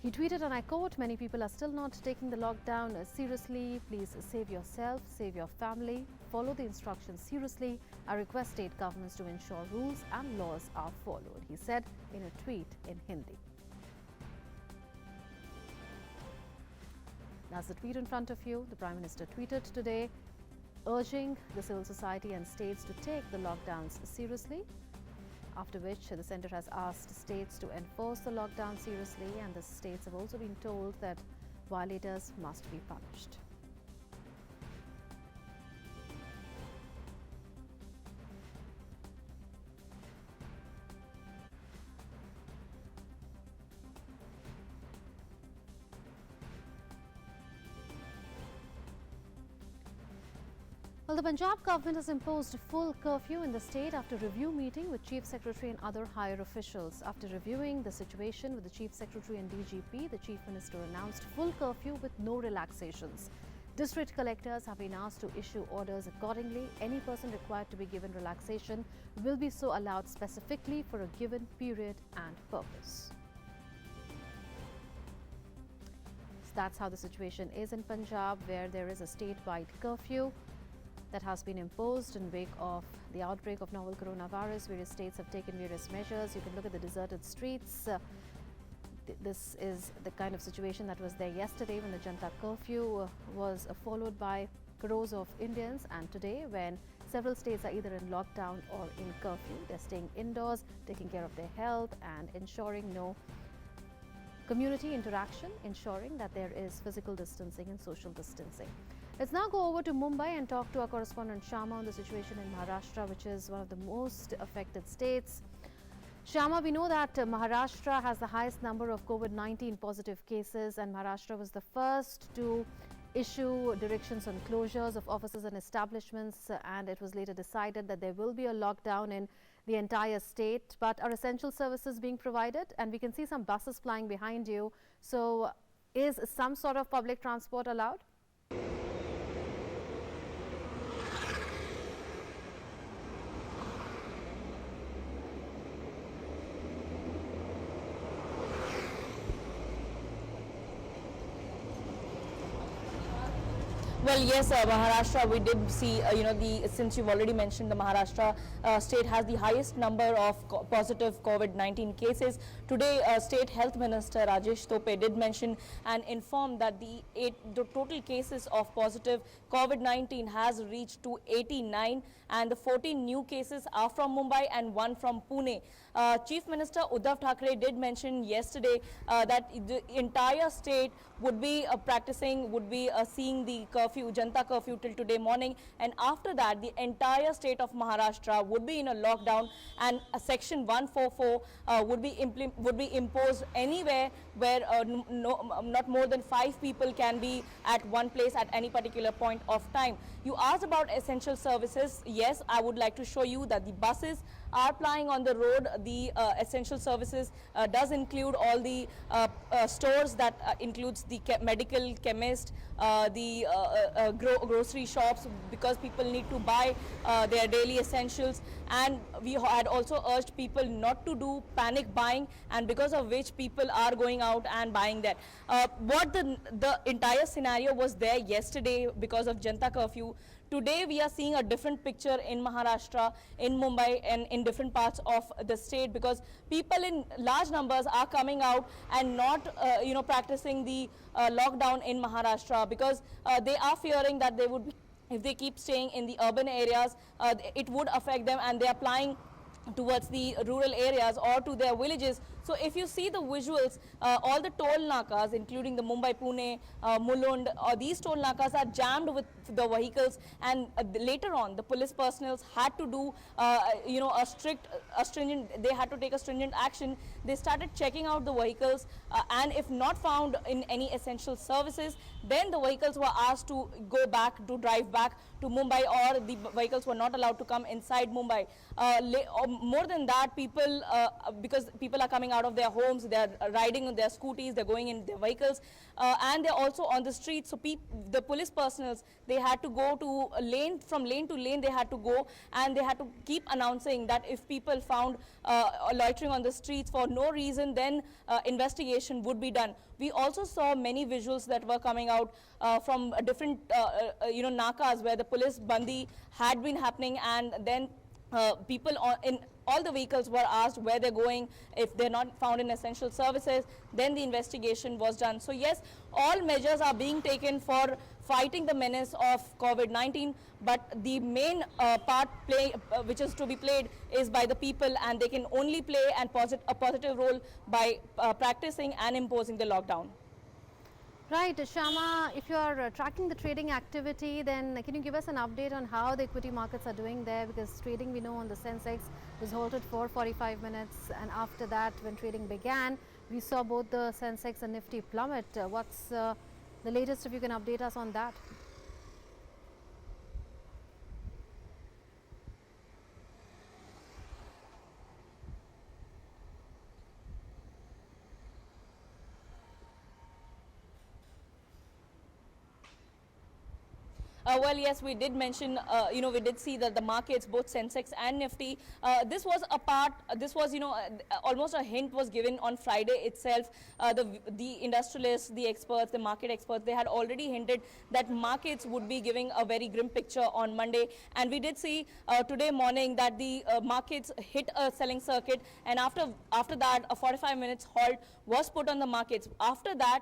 He tweeted, and I quote, "Many people are still not taking the lockdown seriously. Please save yourself, save your family, follow the instructions seriously. I request state governments to ensure rules and laws are followed," he said in a tweet in Hindi. That's the tweet in front of you. The Prime Minister tweeted today, urging the civil society and states to take the lockdowns seriously, after which the centre has asked states to enforce the lockdown seriously, and the states have also been told that violators must be punished. Well, the Punjab government has imposed full curfew in the state after review meeting with Chief Secretary and other higher officials. After reviewing the situation with the Chief Secretary and DGP, the Chief Minister announced full curfew with no relaxations. District collectors have been asked to issue orders accordingly. Any person required to be given relaxation will be so allowed specifically for a given period and purpose. So that's how the situation is in Punjab, where there is a statewide curfew that has been imposed in wake of the outbreak of novel coronavirus. Various states have taken various measures. You can look at the deserted streets. This is the kind of situation that was there yesterday when the Janata curfew was followed by crores of Indians, and today when several states are either in lockdown or in curfew, they're staying indoors, taking care of their health and ensuring no community interaction, ensuring that there is physical distancing and social distancing. Let's now go over to Mumbai and talk to our correspondent Shama on the situation in Maharashtra, which is one of the most affected states. Shama, we know that Maharashtra has the highest number of COVID-19 positive cases, and Maharashtra was the first to issue directions on closures of offices and establishments, and it was later decided that there will be a lockdown in the entire state. But are essential services being provided? And we can see some buses flying behind you. So is some sort of public transport allowed? Well, yes, Maharashtra, we did see, since you've already mentioned, the Maharashtra state has the highest number of positive COVID-19 cases. Today, State Health Minister Rajesh Tope did mention and inform that the total cases of positive COVID-19 has reached to 89, and the 14 new cases are from Mumbai and 1 from Pune. Chief Minister Uddhav Thackeray did mention yesterday that the entire state would be seeing the curfew, Janata curfew till today morning, and after that the entire state of Maharashtra would be in a lockdown, and a section 144 would be imposed anywhere where not more than 5 people can be at one place at any particular point of time. You asked about essential services. Yes, I would like to show you that the buses are plying on the road. The essential services does include all the stores that includes the medical, chemist, the grocery shops, because people need to buy their daily essentials. And we had also urged people not to do panic buying, and because of which people are going out and buying that. What the entire scenario was there yesterday because of Janta curfew. Today we are seeing a different picture in Maharashtra, in Mumbai, and in different parts of the state, because people in large numbers are coming out and not practicing the lockdown in Maharashtra, because they are fearing that they would be, if they keep staying in the urban areas, it would affect them, and they are applying towards the rural areas or to their villages. So if you see the visuals, all the toll nakas, including the Mumbai, Pune, Mulund, these toll nakas are jammed with the vehicles, and later on the police personnel had to do they had to take a stringent action. They started checking out the vehicles, and if not found in any essential services, then the vehicles were asked to go back, to drive back to Mumbai, or the vehicles were not allowed to come inside Mumbai. More than that, people, because people are coming out of their homes, they are riding on their scooties, they're going in their vehicles, and they're also on the streets. So the police personnel, they had to go to from lane to lane, they had to go, and they had to keep announcing that if people found loitering on the streets for no reason, then investigation would be done. We also saw many visuals that were coming out from different nakas where the police bandi had been happening, and then people in all the vehicles were asked where they're going. If they're not found in essential services, then the investigation was done. So yes, all measures are being taken for fighting the menace of COVID-19, but the main part which is to be played is by the people, and they can only play a positive role by practicing and imposing the lockdown. Right, Shama, if you are tracking the trading activity, then can you give us an update on how the equity markets are doing there? Because trading, we know, on the Sensex was halted for 45 minutes, and after that, when trading began, we saw both the Sensex and Nifty plummet. What's the latest, if you can update us on that? Well, yes, we did mention, we did see that the markets, both Sensex and Nifty, this was almost a hint was given on Friday itself. The industrialists, the experts, the market experts, they had already hinted that markets would be giving a very grim picture on Monday. And we did see today morning that the markets hit a selling circuit, and after that, a 45 minutes halt was put on the markets. After that,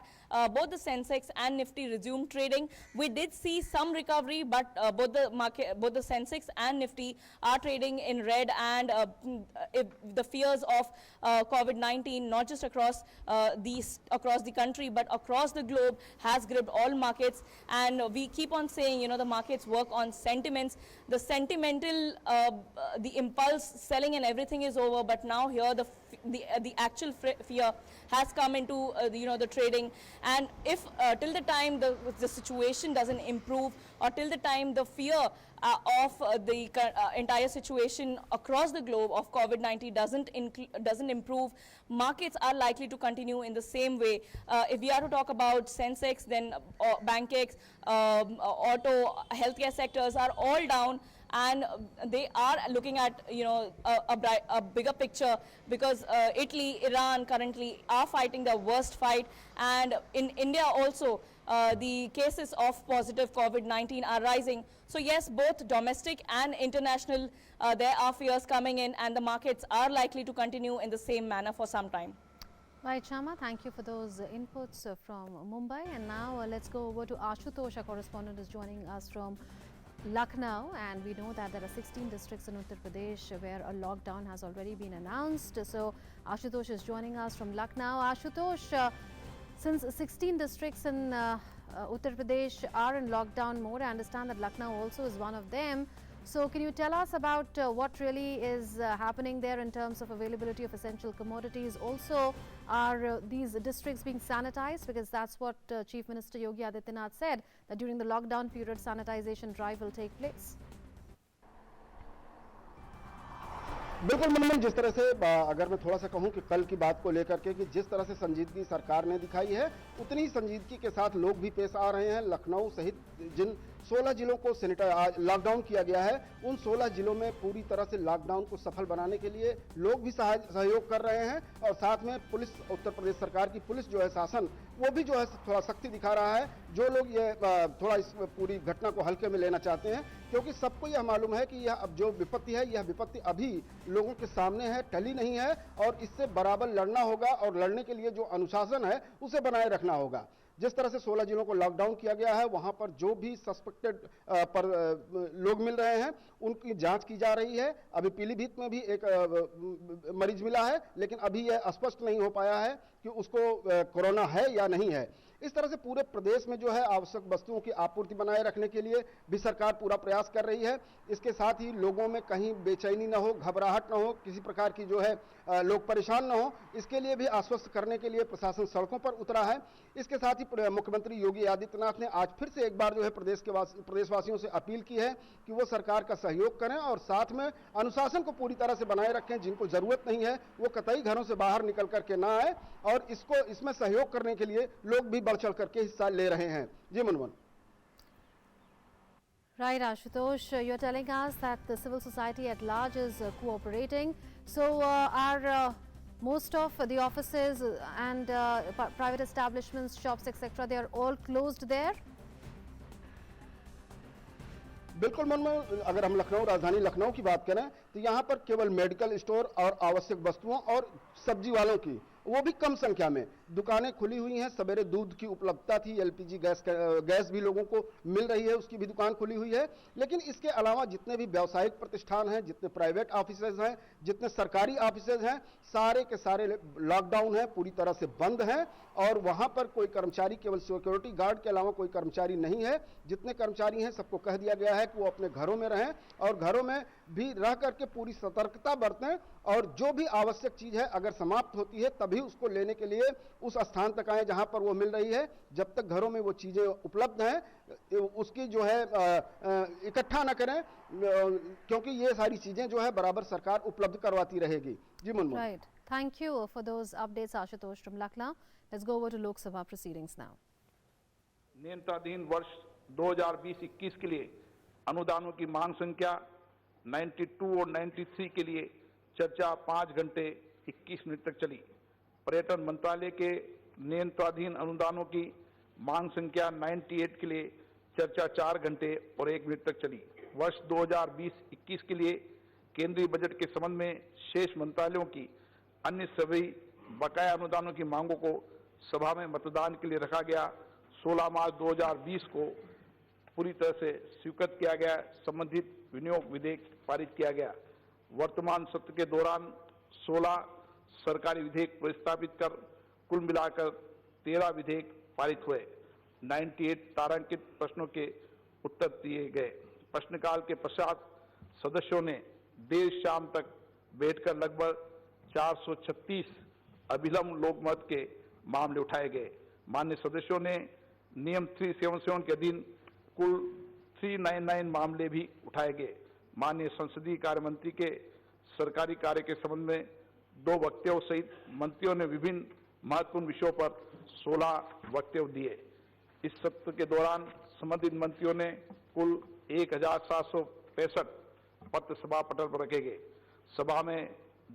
both the Sensex and Nifty resumed trading. We did see some recovery, but both the Sensex and Nifty are trading in red, and the fears of COVID-19, not just across the country but across the globe, has gripped all markets. And we keep on saying, the markets work on sentiments. The sentimental, the impulse selling and everything is over, but now here the actual fear has come into the trading. And if till the time the situation doesn't improve, or till the time the fear of the entire situation across the globe of COVID-19 doesn't improve, markets are likely to continue in the same way. If we are to talk about Sensex, then Bankex, auto, healthcare sectors are all down, and they are looking at a bigger picture, because Italy, Iran currently are fighting the worst fight, and in India also the cases of positive COVID-19 are rising. So yes, both domestic and international, there are fears coming in, and the markets are likely to continue in the same manner for some time. Right, Shama, thank you for those inputs from Mumbai. And now let's go over to Ashutosh, our correspondent is joining us from Lucknow, and we know that there are 16 districts in Uttar Pradesh where a lockdown has already been announced. So Ashutosh is joining us from Lucknow. Ashutosh, since 16 districts in Uttar Pradesh are in lockdown mode, I understand that Lucknow also is one of them. So can you tell us about what really is happening there in terms of availability of essential commodities? Also, are these districts being sanitized? Because that's what Chief Minister Yogi Adityanath said, that during the lockdown period, sanitization drive will take place. बिल्कुल मनमोहन, जिस तरह से अगर मैं थोड़ा सा कहूं कि कल की बात को लेकर के कि जिस तरह से संजीदगी सरकार ने दिखाई है, उतनी ही संजीदगी के साथ लोग भी पेश आ रहे हैं। लखनऊ सहित जिन 16 जिलों को लॉकडाउन किया गया है, उन 16 जिलों में पूरी तरह से लॉकडाउन को सफल बनाने के लिए लोग भी सहयोग कर रहे हैं और साथ में पुलिस, उत्तर प्रदेश सरकार की पुलिस जो है, शासन, वो भी जो है थोड़ा सख्ती दिखा रहा है। जो लोग ये थोड़ा इस पूरी घटना को हल्के में लेना चाहते हैं, क्योंकि सबको यह मालूम है कि यह अब जो विपत्ति है, यह विपत्ति अभी लोगों के सामने है, टली नहीं है और इससे बराबर लड़ना होगा और लड़ने के लिए जो अनुशासन है उसे बनाए रखना होगा। जिस तरह से 16 जिलों को लॉकडाउन किया गया है, वहां पर जो भी सस्पेक्टेड पर लोग मिल रहे हैं उनकी जांच की जा रही है। अभी पीलीभीत में भी एक मरीज मिला है, लेकिन अभी यह स्पष्ट नहीं हो पाया है कि उसको कोरोना है या नहीं है। इस तरह से पूरे प्रदेश में जो है आवश्यक वस्तुओं की आपूर्ति बनाए रखने के लिए भी सरकार पूरा प्रयास कर रही है। इसके साथ ही लोगों में कहीं बेचैनी न हो, घबराहट न हो, किसी प्रकार की जो है लोग परेशान न हो, इसके लिए भी आश्वस्त करने के लिए प्रशासन सड़कों पर उतरा है। इसके साथ ही मुख्यमंत्री योगी आदित्यनाथ ने आज फिर से एक बार जो है प्रदेशवासियों से अपील की है कि वो सरकार का सहयोग करें और साथ में अनुशासन को पूरी तरह से बनाए रखें। जिनको जरूरत नहीं है वो कतई घरों से बाहर निकल करके ना आए और इसमें सहयोग करने के लिए लोग भी बढ़ चढ़ करके हिस्सा ले रहे हैं। जी Manmohan. Right, Ashutosh, you're telling us that the civil society at large is cooperating. So are most of the offices and private establishments, shops, etc., they are all closed there? बिल्कुल मनमोहन, अगर हम लखनऊ, राजधानी लखनऊ की बात करें तो यहाँ पर केवल मेडिकल स्टोर और आवश्यक वस्तुओं और सब्जी वालों की, वो भी कम संख्या में दुकानें खुली हुई हैं। सवेरे दूध की उपलब्धता थी, एलपीजी गैस भी लोगों को मिल रही है, उसकी भी दुकान खुली हुई है। लेकिन इसके अलावा जितने भी व्यावसायिक प्रतिष्ठान हैं, जितने प्राइवेट ऑफिसेज हैं, जितने सरकारी ऑफिसेज हैं, सारे के सारे लॉकडाउन हैं, पूरी तरह से बंद हैं और वहां पर कोई कर्मचारी, केवल सिक्योरिटी गार्ड के अलावा कोई कर्मचारी नहीं है। जितने कर्मचारी हैं सबको कह दिया गया है कि वो अपने घरों में रहें और घरों में भी रह करके पूरी सतर्कता बरतें और जो भी आवश्यक चीज है अगर समाप्त होती है तभी उसको लेने के लिए उस स्थान तक आए जहां पर वो मिल रही है। जब तक घरों में वो चीजें उपलब्ध हैं उसकी जो है इकट्ठा न करें, क्योंकि ये सारी चीजें जो है बराबर सरकार उपलब्ध करवाती रहेगी। जी Manmohan. Right. Thank you for those updates, Ashutosh from Lucknow. Let's go over to Lok Sabha proceedings now. नियंत्रणाधीन वर्ष 2020-21 के लिए अनुदानों की मांग संख्या 92 और 93 के लिए चर्चा 5 घंटे 21 मिनट तक चली। पर्यटन मंत्रालय के नियंत्रणाधीन अनुदानों की मांग संख्या 98 के लिए चर्चा 4 घंटे और 1 मिनट तक चली। वर्ष 2020-21 के लिए केंद्रीय बजट के संबंध में शेष मंत्रालयों की अन्य सभी बकाया अनुदानों की मांगों को सभा में मतदान के लिए रखा गया। 16 मार्च 2020 को पूरी तरह से स्वीकृत किया गया। संबंधित विनियोग विधेयक पारित किया गया। वर्तमान सत्र के दौरान 16 सरकारी विधेयक प्रस्तावित कर कुल मिलाकर 13 विधेयक पारित हुए। 98 तारांकित प्रश्नों के उत्तर दिए गए। प्रश्नकाल के पश्चात सदस्यों ने देर शाम तक बैठकर लगभग 436 अभिलंब लोकमत के मामले उठाए गए। माननीय सदस्यों ने नियम 377 के अधीन कुल 399 मामले भी उठाए गए। माननीय संसदीय कार्य मंत्री के सरकारी कार्य के संबंध में 2 वक्तव्यों सहित मंत्रियों ने विभिन्न महत्वपूर्ण विषयों पर 16 वक्तव्य दिए। इस सत्र के दौरान संबंधित मंत्रियों ने कुल 1765 पत्र सभा पटल पर रखे गए। सभा में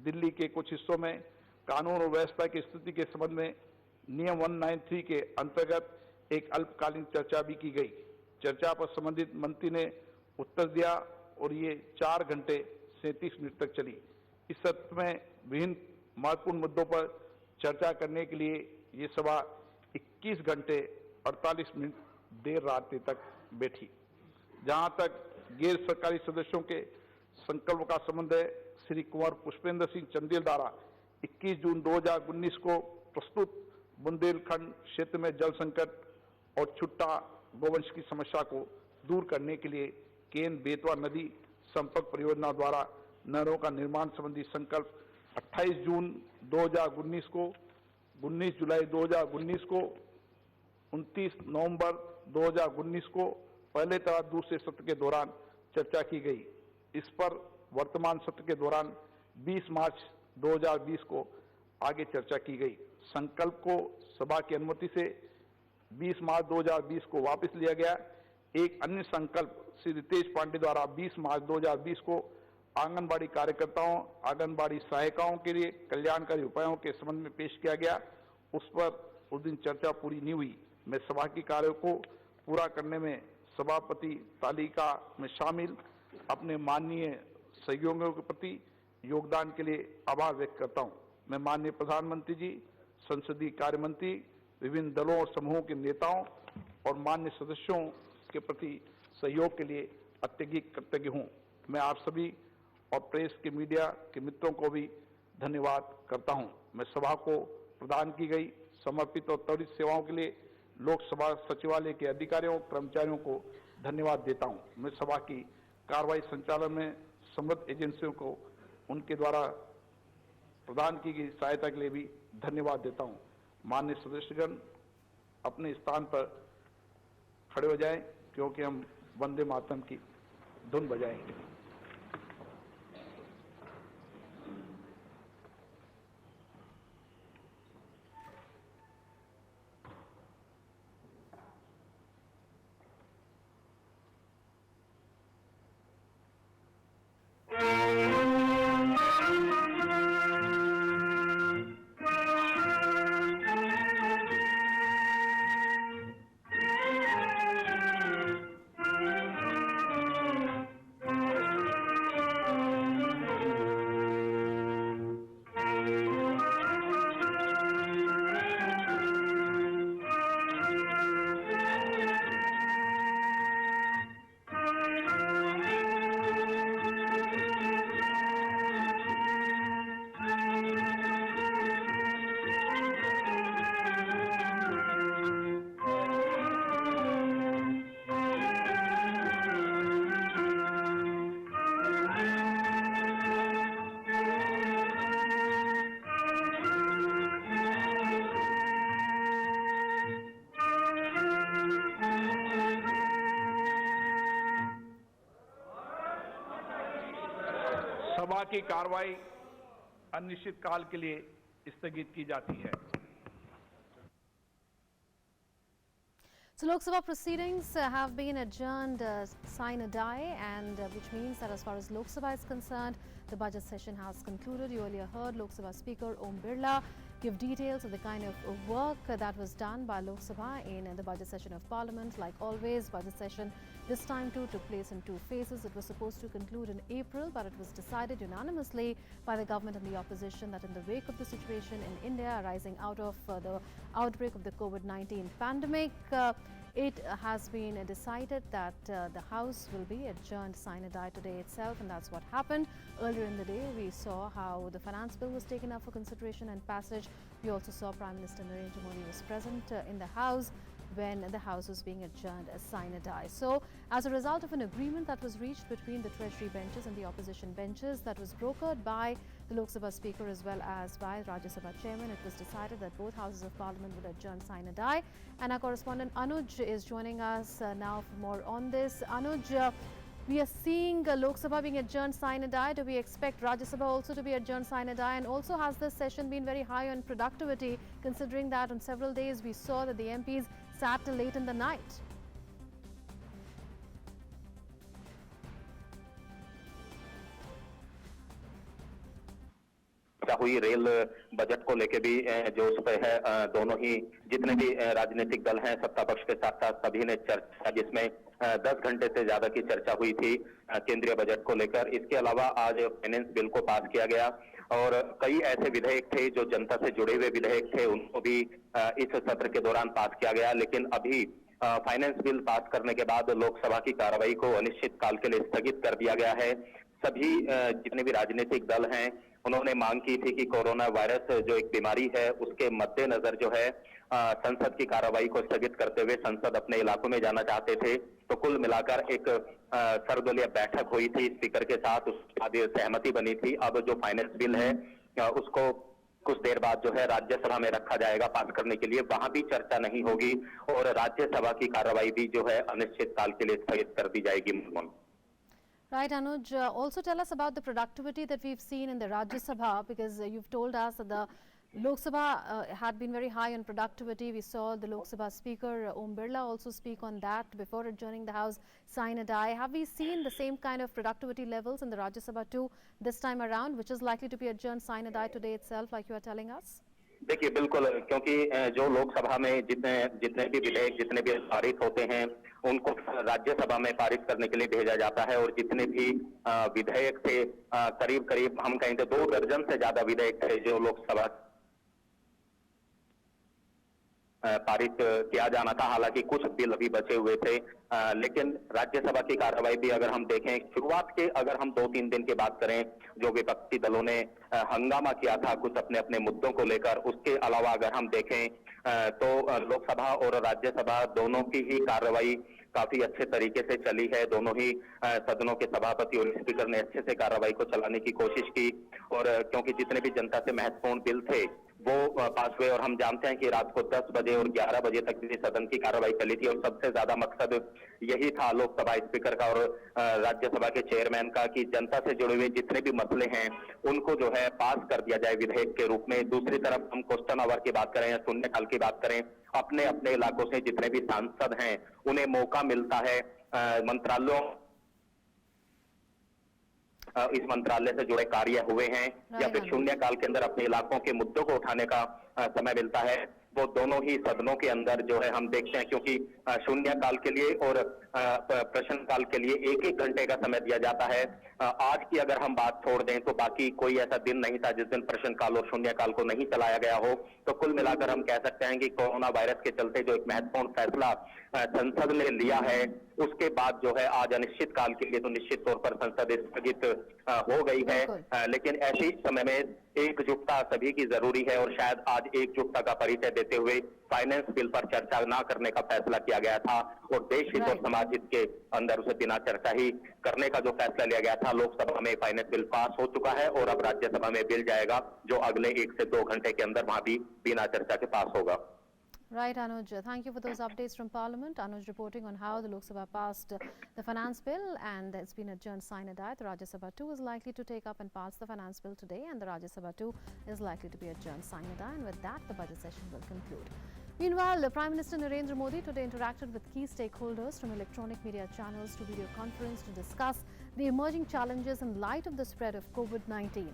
दिल्ली के कुछ हिस्सों में कानून और व्यवस्था की स्थिति के संबंध में नियम 193 के अंतर्गत एक अल्पकालीन चर्चा भी की गई। चर्चा पर संबंधित मंत्री ने उत्तर दिया और ये 4 घंटे 37 मिनट तक चली। इस सत्र में विभिन्न महत्वपूर्ण मुद्दों पर चर्चा करने के लिए ये सभा 21 घंटे 48 मिनट देर रात तक बैठी। जहां तक गैर सरकारी सदस्यों के संकल्प का संबंध है, श्री कुंवर पुष्पेंद्र सिंह चंदेल द्वारा 21 जून 2019 को प्रस्तुत बुंदेलखंड क्षेत्र में जल संकट और छुट्टा गोवंश की समस्या को दूर करने के लिए केन बेतवा नदी संपर्क परियोजना द्वारा नहरों का निर्माण संबंधी संकल्प 28 जून 2019 को, 19 जुलाई 2019 को, 29 नवंबर 2019 को पहले तथा दूसरे सत्र के दौरान चर्चा की गई। इस पर वर्तमान सत्र के दौरान 20 मार्च 2020 को आगे चर्चा की गई। संकल्प को सभा की अनुमति से 20 मार्च 2020 को वापस लिया गया। एक अन्य संकल्प श्री रितेश पांडे द्वारा 20 मार्च 2020 को आंगनबाड़ी कार्यकर्ताओं, आंगनबाड़ी सहायिकाओं के लिए कल्याणकारी उपायों के संबंध में पेश किया गया। उस पर उस दिन चर्चा पूरी नहीं हुई। मैं सभा के कार्यों को पूरा करने में सभापति तालिका में शामिल अपने माननीय सहयोगियों के प्रति योगदान के लिए आभार व्यक्त करता हूं। मैं माननीय प्रधानमंत्री जी, संसदीय कार्य मंत्री, विभिन्न दलों और समूहों के नेताओं और माननीय सदस्यों के प्रति सहयोग के लिए अत्यधिक कृतज्ञ हूं। मैं आप सभी और प्रेस के मीडिया के मित्रों को भी धन्यवाद करता हूं। मैं सभा को प्रदान की गई समर्पित और त्वरित सेवाओं के लिए लोकसभा सचिवालय के अधिकारियों कर्मचारियों को धन्यवाद देता हूं। मैं सभा की कार्रवाई संचालन में संबद्ध एजेंसियों को उनके द्वारा प्रदान की गई सहायता के लिए भी धन्यवाद देता हूं। माननीय सदस्यगण अपने स्थान पर खड़े हो जाएं, क्योंकि हम वंदे मातरम की धुन बजाएंगे। सभा की कार्रवाई अनिश्चित काल के लिए स्थगित की जाती है। So Lok Sabha proceedings have been adjourned sine die, and which means that as far as Lok Sabha is concerned, the budget session has concluded. You earlier heard Lok Sabha Speaker Om Birla give details of the kind of work that was done by Lok Sabha in the budget session of Parliament. Like always, budget session this time too took place in 2 phases. It was supposed to conclude in April, but it was decided unanimously by the government and the opposition that in the wake of the situation in India arising out of the outbreak of the COVID-19 pandemic, it has been decided that the House will be adjourned sine die today itself, and that's what happened. Earlier in the day, we saw how the finance bill was taken up for consideration and passage. We also saw Prime Minister Narendra Modi was present in the House when the House was being adjourned sine die. So, as a result of an agreement that was reached between the Treasury benches and the opposition benches that was brokered by the Lok Sabha Speaker as well as by Rajya Sabha Chairman, it was decided that both Houses of Parliament would adjourn sine die. And our correspondent Anuj is joining us now for more on this. Anuj, we are seeing Lok Sabha being adjourned sine die. Do we expect Rajya Sabha also to be adjourned sine die? And also, has this session been very high on productivity, considering that on several days we saw that the MPs sat till late in the night? हुई rail budget को लेके भी जो उस पर है, दोनों ही जितने भी राजनीतिक दल हैं सत्ता पक्ष के साथ साथ सभी ने चर्चा, जिसमें 10 घंटे से ज्यादा की चर्चा हुई थी केंद्रीय बजट को लेकर। इसके अलावा आज फाइनेंस बिल को पास किया गया और कई ऐसे विधेयक थे जो जनता से जुड़े हुए विधेयक थे, उनको भी इस सत्र के दौरान पास किया गया। लेकिन अभी फाइनेंस बिल पास करने के बाद लोकसभा की कार्रवाई को अनिश्चित काल के लिए स्थगित कर दिया गया है। सभी जितने भी राजनीतिक दल हैं उन्होंने मांग की थी कि कोरोना वायरस जो एक बीमारी है उसके मद्देनजर जो है संसद की कार्रवाई को स्थगित करते हुए संसद अपने इलाकों में जाना चाहते थे। तो कुल मिलाकर एक सर्वदलीय बैठक हुई थी स्पीकर के साथ, उसके बाद सहमति बनी थी। अब जो फाइनेंस बिल है उसको कुछ देर बाद जो है राज्यसभा में रखा जाएगा पास करने के लिए, वहां भी चर्चा नहीं होगी और राज्यसभा की कार्रवाई भी जो है अनिश्चित काल के लिए स्थगित कर दी जाएगी। Right, Anuj. Also tell us about the productivity that we've seen in the Rajya Sabha, because you've told us that the Lok Sabha had been very high on productivity. We saw the Lok Sabha Speaker Om Birla also speak on that before adjourning the House sine die. Have we seen the same kind of productivity levels in the Rajya Sabha too this time around, which is likely to be adjourned sine die today itself, like you are telling us? देखिए बिल्कुल, क्योंकि जो लोकसभा में जितने भी विधेयक जितने भी पारित होते हैं उनको राज्यसभा में पारित करने के लिए भेजा जाता है, और जितने भी विधेयक थे करीब करीब हम कहें तो 2 दर्जन से ज्यादा विधेयक थे जो लोकसभा पारित किया जाना था। हालांकि कुछ बिल अभी बचे हुए थे, लेकिन राज्यसभा की कार्रवाई भी अगर हम देखें, शुरुआत के अगर हम 2-3 दिन की बात करें, जो विपक्षी दलों ने हंगामा किया था कुछ अपने अपने मुद्दों को लेकर, उसके अलावा अगर हम देखें तो लोकसभा और राज्यसभा दोनों की ही कार्रवाई काफी अच्छे तरीके से चली है। दोनों ही सदनों के सभापति और स्पीकर ने अच्छे से कार्रवाई को चलाने की कोशिश की, और क्योंकि जितने भी जनता से महत्वपूर्ण बिल थे वो पास हुए, और हम जानते हैं कि रात को 10 बजे और 11 बजे तक भी सदन की कार्रवाई चली थी, और सबसे ज्यादा मकसद यही था लोकसभा स्पीकर का और राज्यसभा के चेयरमैन का कि जनता से जुड़े हुए जितने भी मसले हैं उनको जो है पास कर दिया जाए विधेयक के रूप में। दूसरी तरफ हम क्वेश्चन आवर की बात करें या शून्यकाल की बात करें, अपने अपने इलाकों से जितने भी सांसद हैं उन्हें मौका मिलता है मंत्रालयों इस मंत्रालय से जुड़े कार्य हुए हैं या फिर शून्यकाल के अंदर अपने इलाकों के मुद्दों को उठाने का समय मिलता है, वो दोनों ही सदनों के अंदर जो है हम देखते हैं, क्योंकि शून्यकाल के लिए और प्रश्नकाल के लिए 1-1 घंटे का समय दिया जाता है। आज की अगर हम बात छोड़ दें तो बाकी कोई ऐसा दिन नहीं था जिस दिन प्रश्नकाल और शून्यकाल को नहीं चलाया गया हो। तो कुल मिलाकर हम कह सकते हैं कि कोरोना वायरस के चलते जो एक महत्वपूर्ण फैसला संसद ने लिया है, उसके बाद जो है आज अनिश्चित काल के लिए तो निश्चित तौर पर संसद स्थगित हो गई है, लेकिन ऐसे समय में एकजुटता सभी की जरूरी है, और शायद आज एकजुटता का परिचय देते हुए फाइनेंस बिल पर चर्चा ना करने का फैसला किया गया था, और देश हित और समाज हित के अंदर उसे बिना चर्चा ही करने का जो फैसला लिया गया था। लोकसभा में फाइनेंस बिल पास हो चुका है और अब राज्यसभा में बिल जाएगा जो अगले 1 से 2 घंटे के अंदर वहां भी बिना चर्चा के पास होगा। Right, Anuj. Thank you for those updates from Parliament. Anuj reporting on how the Lok Sabha passed the finance bill and it's been adjourned sine die. The Rajya Sabha too is likely to take up and pass the finance bill today, and the Rajya Sabha too is likely to be adjourned sine die. And with that, the budget session will conclude. Meanwhile, the Prime Minister Narendra Modi today interacted with key stakeholders from electronic media channels to video conference to discuss the emerging challenges in light of the spread of COVID-19.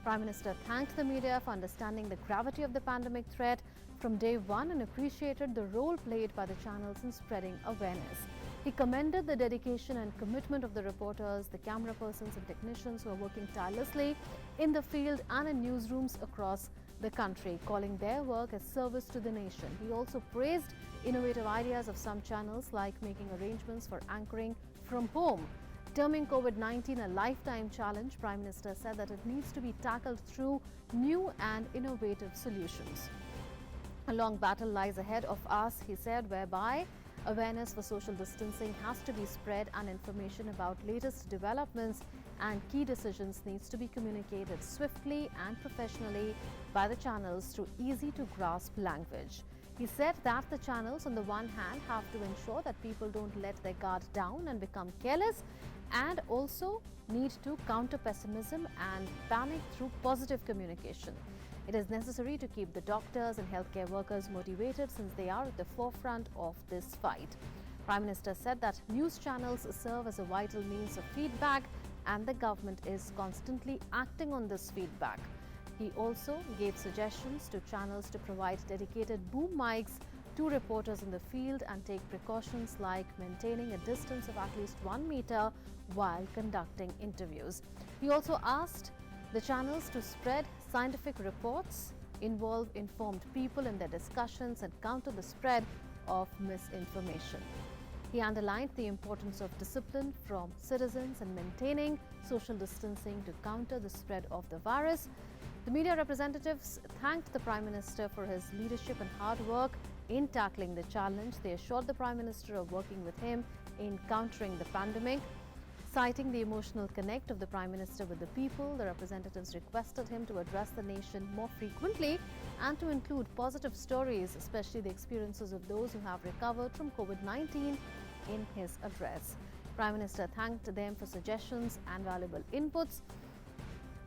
Prime Minister thanked the media for understanding the gravity of the pandemic threat from day one and appreciated the role played by the channels in spreading awareness. He commended the dedication and commitment of the reporters, the camera persons and technicians who are working tirelessly in the field and in newsrooms across the country, calling their work as service to the nation. He also praised innovative ideas of some channels like making arrangements for anchoring from home. Terming COVID-19 a lifetime challenge, Prime Minister said that it needs to be tackled through new and innovative solutions. A long battle lies ahead of us, he said, whereby awareness for social distancing has to be spread and information about latest developments and key decisions needs to be communicated swiftly and professionally by the channels through easy-to-grasp language. He said that the channels on the one hand have to ensure that people don't let their guard down and become careless, and also need to counter pessimism and panic through positive communication. It is necessary to keep the doctors and healthcare workers motivated since they are at the forefront of this fight. Prime Minister said that news channels serve as a vital means of feedback and the government is constantly acting on this feedback. He also gave suggestions to channels to provide dedicated boom mics to reporters in the field and take precautions like maintaining a distance of at least 1 meter while conducting interviews. He also asked the channels to spread scientific reports, involve informed people in their discussions and counter the spread of misinformation. He underlined the importance of discipline from citizens and maintaining social distancing to counter the spread of the virus. The media representatives thanked the Prime Minister for his leadership and hard work in tackling the challenge. They assured the Prime Minister of working with him in countering the pandemic. Citing the emotional connect of the Prime Minister with the people, the representatives requested him to address the nation more frequently and to include positive stories, especially the experiences of those who have recovered from COVID-19 in his address. Prime Minister thanked them for suggestions and valuable inputs.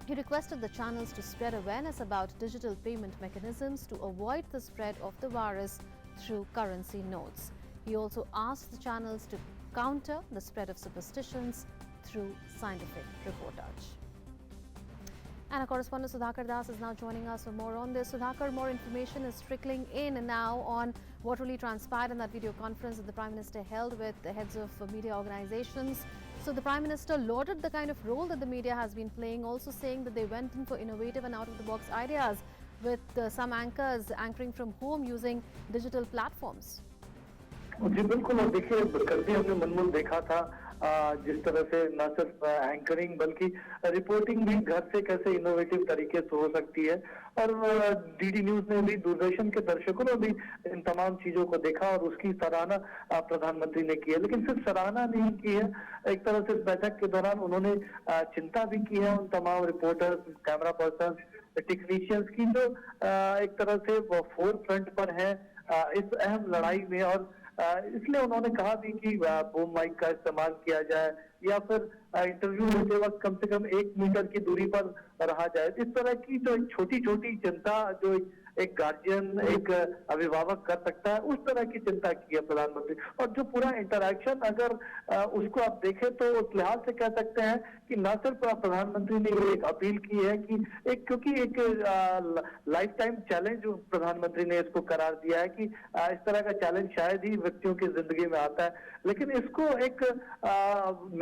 He requested the channels to spread awareness about digital payment mechanisms to avoid the spread of the virus through currency notes. He also asked the channels to counter the spread of superstitions through scientific reportage. And our correspondent Sudhakar Das is now joining us for more on this. Sudhakar, more information is trickling in now on what really transpired in that video conference that the Prime Minister held with the heads of media organizations. So the Prime Minister lauded the kind of role that the media has been playing, also saying that they went in for innovative and out-of-the-box ideas with some anchors anchoring from home using digital platforms. जी बिल्कुल, और देखिए कल भी हमने मनमोहन देखा था जिस तरह से न सिर्फ एंकरिंग बल्कि रिपोर्टिंग भी घर से कैसे इनोवेटिव तरीके से हो सकती है। और डीडी न्यूज ने भी, दूरदर्शन के दर्शकों ने भी इन तमाम चीजों को देखा और उसकी सराहना प्रधानमंत्री ने की है। लेकिन सिर्फ सराहना नहीं की है, एक तरह से इस बैठक के दौरान उन्होंने चिंता भी की है उन तमाम रिपोर्टर्स, कैमरा पर्सन, टेक्नीशियंस की जो एक तरह से फोर फ्रंट पर है इस अहम लड़ाई में। और इसलिए उन्होंने कहा भी कि बूम माइक का इस्तेमाल किया जाए या फिर इंटरव्यू होते वक्त कम से कम 1 मीटर की दूरी पर रहा जाए। इस तरह की जो छोटी छोटी चिंता जो एक गार्जियन, एक अभिभावक कर सकता है, उस तरह की चिंता की है प्रधानमंत्री। और जो पूरा इंटरैक्शन अगर उसको आप देखें तो उस लिहाज से कह सकते हैं कि न सिर्फ प्रधानमंत्री ने ये एक अपील की है कि क्योंकि एक लाइफ टाइम चैलेंज प्रधानमंत्री ने इसको करार दिया है कि इस तरह का चैलेंज शायद ही व्यक्तियों की जिंदगी में आता है, लेकिन इसको एक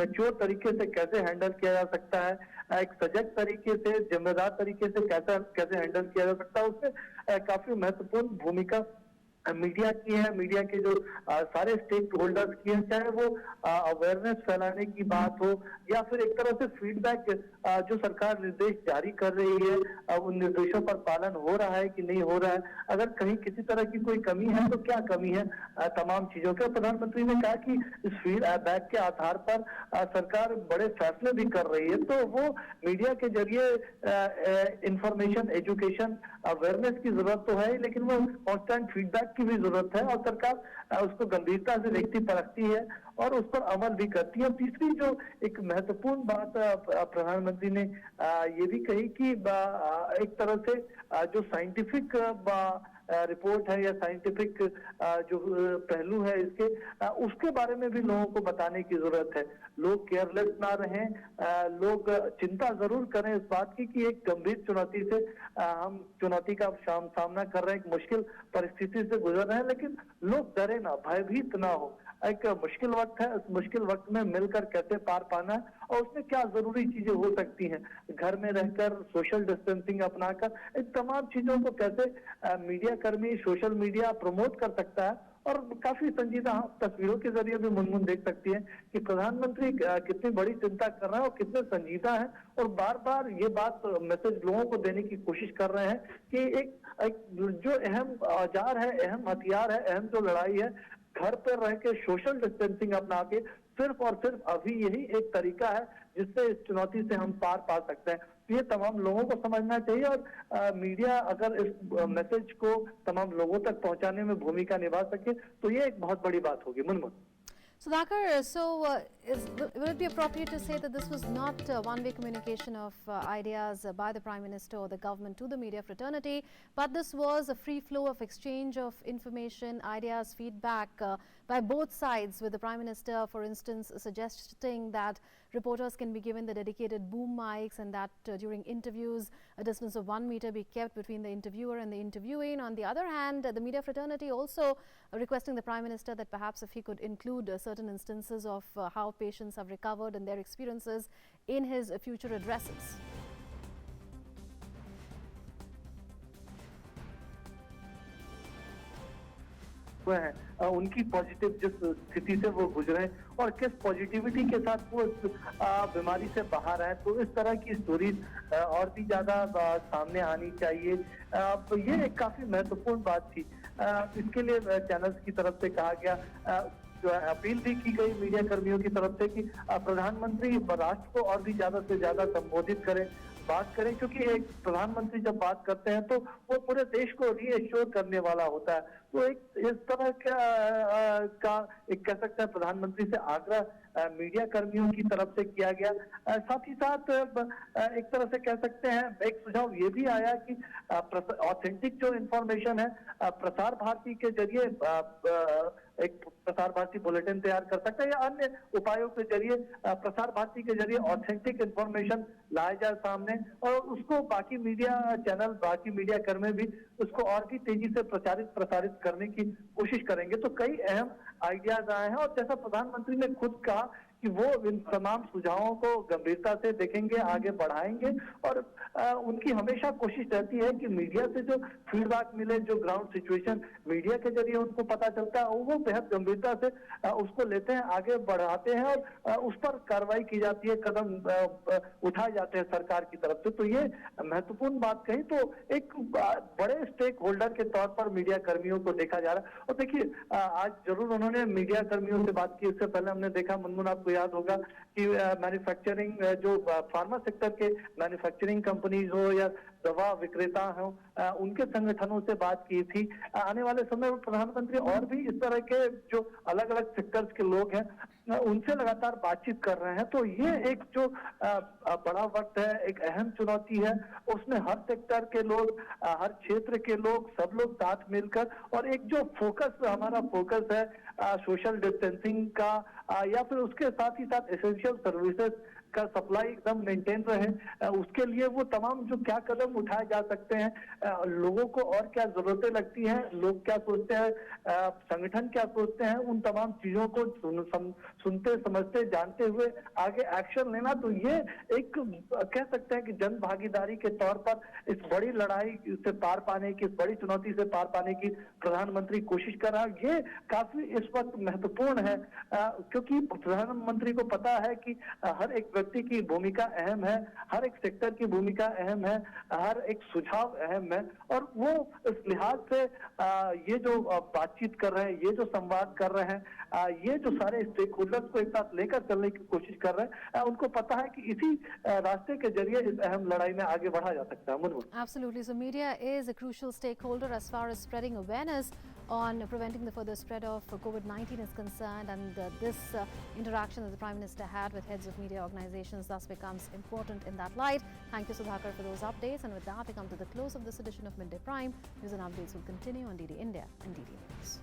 मैच्योर तरीके से कैसे हैंडल किया जा सकता है, एक सजग तरीके से, जिम्मेदार तरीके से कैसे हैंडल किया जा सकता है, उसमें काफी महत्वपूर्ण भूमिका मीडिया की है। मीडिया के जो सारे स्टेक होल्डर्स की है, चाहे वो अवेयरनेस फैलाने की बात हो या फिर एक तरह से फीडबैक जो सरकार निर्देश जारी कर रही है उन निर्देशों पर पालन हो रहा है कि नहीं हो रहा है, अगर कहीं किसी तरह की कोई कमी है तो क्या कमी है तमाम चीजों के। प्रधानमंत्री ने कहा कि इस फीडबैक के आधार पर सरकार बड़े फैसले भी कर रही है, तो वो मीडिया के जरिए इंफॉर्मेशन, एजुकेशन, अवेयरनेस की जरूरत तो है, लेकिन वो कांस्टेंट फीडबैक की भी जरूरत है और सरकार उसको गंभीरता से देखती परखती है और उस पर अमल भी करती है। तीसरी जो एक महत्वपूर्ण बात प्रधानमंत्री ने ये भी कही कि एक तरह से जो साइंटिफिक रिपोर्ट है या साइंटिफिक जो पहलू है इसके, उसके बारे में भी लोगों को बताने की जरूरत है। लोग केयरलेस ना रहें, लोग चिंता जरूर करें इस बात की कि एक गंभीर चुनौती से हम चुनौती का सामना कर रहे हैं, एक मुश्किल परिस्थिति से गुजर रहे हैं, लेकिन लोग डरे ना, भयभीत ना हो। एक मुश्किल वक्त है, उस मुश्किल वक्त में मिलकर कैसे पार पाना है और उसमें क्या जरूरी चीजें हो सकती हैं, घर में रहकर सोशल डिस्टेंसिंग अपनाकर, इन तमाम चीजों को कैसे मीडिया कर्मी, सोशल मीडिया प्रमोट कर सकता है। और काफी संजीदा तस्वीरों के जरिए भी मुनमुन देख सकती है कि प्रधानमंत्री कितनी बड़ी चिंता कर रहे हैं और कितने संजीदा है और बार बार ये बात मैसेज लोगों को देने की कोशिश कर रहे हैं कि एक जो अहम औजार है, अहम हथियार है, अहम जो लड़ाई है, घर पर रह के सोशल डिस्टेंसिंग अपना के सिर्फ और सिर्फ अभी यही एक तरीका है जिससे इस चुनौती से हम पार पा सकते हैं। ये तमाम लोगों को समझना चाहिए और मीडिया अगर इस मैसेज को तमाम लोगों तक पहुंचाने में भूमिका निभा सके तो ये एक बहुत बड़ी बात होगी। Munmun. Sudhakar, so will it be appropriate to say that this was not one-way communication of ideas by the Prime Minister or the government to the media fraternity, but this was a free flow of exchange of information, ideas, feedback by both sides, with the Prime Minister, for instance, suggesting that reporters can be given the dedicated boom mics and that during interviews a distance of 1 meter be kept between the interviewer and the interviewee. And on the other hand, the media fraternity also requesting the Prime Minister that perhaps if he could include certain instances of how patients have recovered and their experiences in his future addresses. उनकी positive जिस स्थिति से वो गुजरे और किस positivity के साथ वो इस बीमारी से बाहर आए, तो इस तरह की स्टोरीज और भी ज्यादा सामने आनी चाहिए। तो ये एक काफी महत्वपूर्ण बात थी। इसके लिए चैनल्स की तरफ से कहा गया, जो अपील भी की गई मीडिया कर्मियों की तरफ से कि प्रधानमंत्री राष्ट्र को और भी ज्यादा से ज्यादा संबोधित करें, बात करें, क्योंकि एक प्रधानमंत्री जब बात करते हैं तो वो पूरे देश को रीएश्योर करने वाला होता है। तो एक इस तरह का एक कह सकते हैं प्रधानमंत्री से आग्रह मीडिया कर्मियों की तरफ से किया गया। साथ ही साथ एक तरह से कह सकते हैं एक सुझाव ये भी आया कि ऑथेंटिक जो इंफॉर्मेशन है प्रसार भारती के जरिए एक प्रसार भारती बुलेटिन तैयार कर सकता है या अन्य उपायों के जरिए प्रसार भारती के जरिए ऑथेंटिक इंफॉर्मेशन लाया जाए सामने, और उसको बाकी मीडिया चैनल, बाकी मीडिया कर्मी भी उसको और भी तेजी से प्रसारित करने की कोशिश करेंगे। तो कई अहम आइडियाज आए हैं, और जैसा प्रधानमंत्री ने खुद कहा कि वो इन तमाम सुझावों को गंभीरता से देखेंगे, आगे बढ़ाएंगे, और उनकी हमेशा कोशिश रहती है कि मीडिया से जो फीडबैक मिले, जो ग्राउंड सिचुएशन मीडिया के जरिए उनको पता चलता है, वो बेहद गंभीरता से उसको लेते हैं, आगे बढ़ाते हैं, और उस पर कार्रवाई की जाती है, कदम उठाए जाते हैं सरकार की तरफ से। तो ये महत्वपूर्ण बात कही। तो एक बड़े स्टेक होल्डर के तौर पर मीडिया कर्मियों को देखा जा रहा है। और देखिए आज जरूर उन्होंने मीडिया कर्मियों से बात की। इससे पहले हमने देखा, मनमोहन आपको याद होगा कि मैन्युफैक्चरिंग जो फार्मा सेक्टर के मैन्युफैक्चरिंग कंपनीज हो या दवा विक्रेता हो, उनके संगठनों से बात की थी। आने वाले समय में प्रधानमंत्री और भी इस तरह के जो अलग अलग सेक्टर्स के लोग हैं उनसे लगातार बातचीत कर रहे हैं। तो ये एक जो बड़ा वक्त है, एक अहम चुनौती है, उसमें हर सेक्टर के लोग, हर क्षेत्र के लोग, सब लोग साथ मिलकर, और एक जो हमारा फोकस है सोशल डिस्टेंसिंग का, या फिर उसके साथ ही साथ एसेंशियल सर्विसेज का सप्लाई एकदम मेंटेन रहे, उसके लिए वो तमाम जो क्या कदम उठाए जा सकते हैं, लोगों को और क्या जरूरतें लगती हैं, लोग क्या सोचते हैं, संगठन क्या सोचते हैं, उन तमाम चीजों को सुनते, समझते, जानते हुए आगे एक्शन लेना। तो ये एक कह सकते हैं कि जन भागीदारी के तौर पर इस बड़ी लड़ाई से पार पाने की, इस बड़ी चुनौती से पार पाने की प्रधानमंत्री कोशिश कर रहा है। ये काफी इस वक्त महत्वपूर्ण है, क्योंकि प्रधानमंत्री को पता है कि हर एक व्यक्ति की भूमिका अहम है, हर एक सेक्टर की भूमिका अहम है, हर एक सुझाव अहम है, और वो इस लिहाज से ये जो बातचीत कर रहे हैं, ये जो संवाद कर रहे हैं, ये जो सारे स्टेक होल्डर्स को एक साथ लेकर चलने की कोशिश कर रहे हैं, उनको पता है कि इसी रास्ते के जरिए इस अहम लड़ाई में आगे बढ़ा जा सकता है। Absolutely. So media is a crucial stakeholder as far as spreading awareness on preventing the further spread of COVID-19 is concerned, and this interaction that the Prime Minister had with heads of media organizations thus becomes important in that light. Thank you, Sudhakar, for those updates. And with that, we come to the close of this edition of Midday Prime. News and updates will continue on DD India and DD News.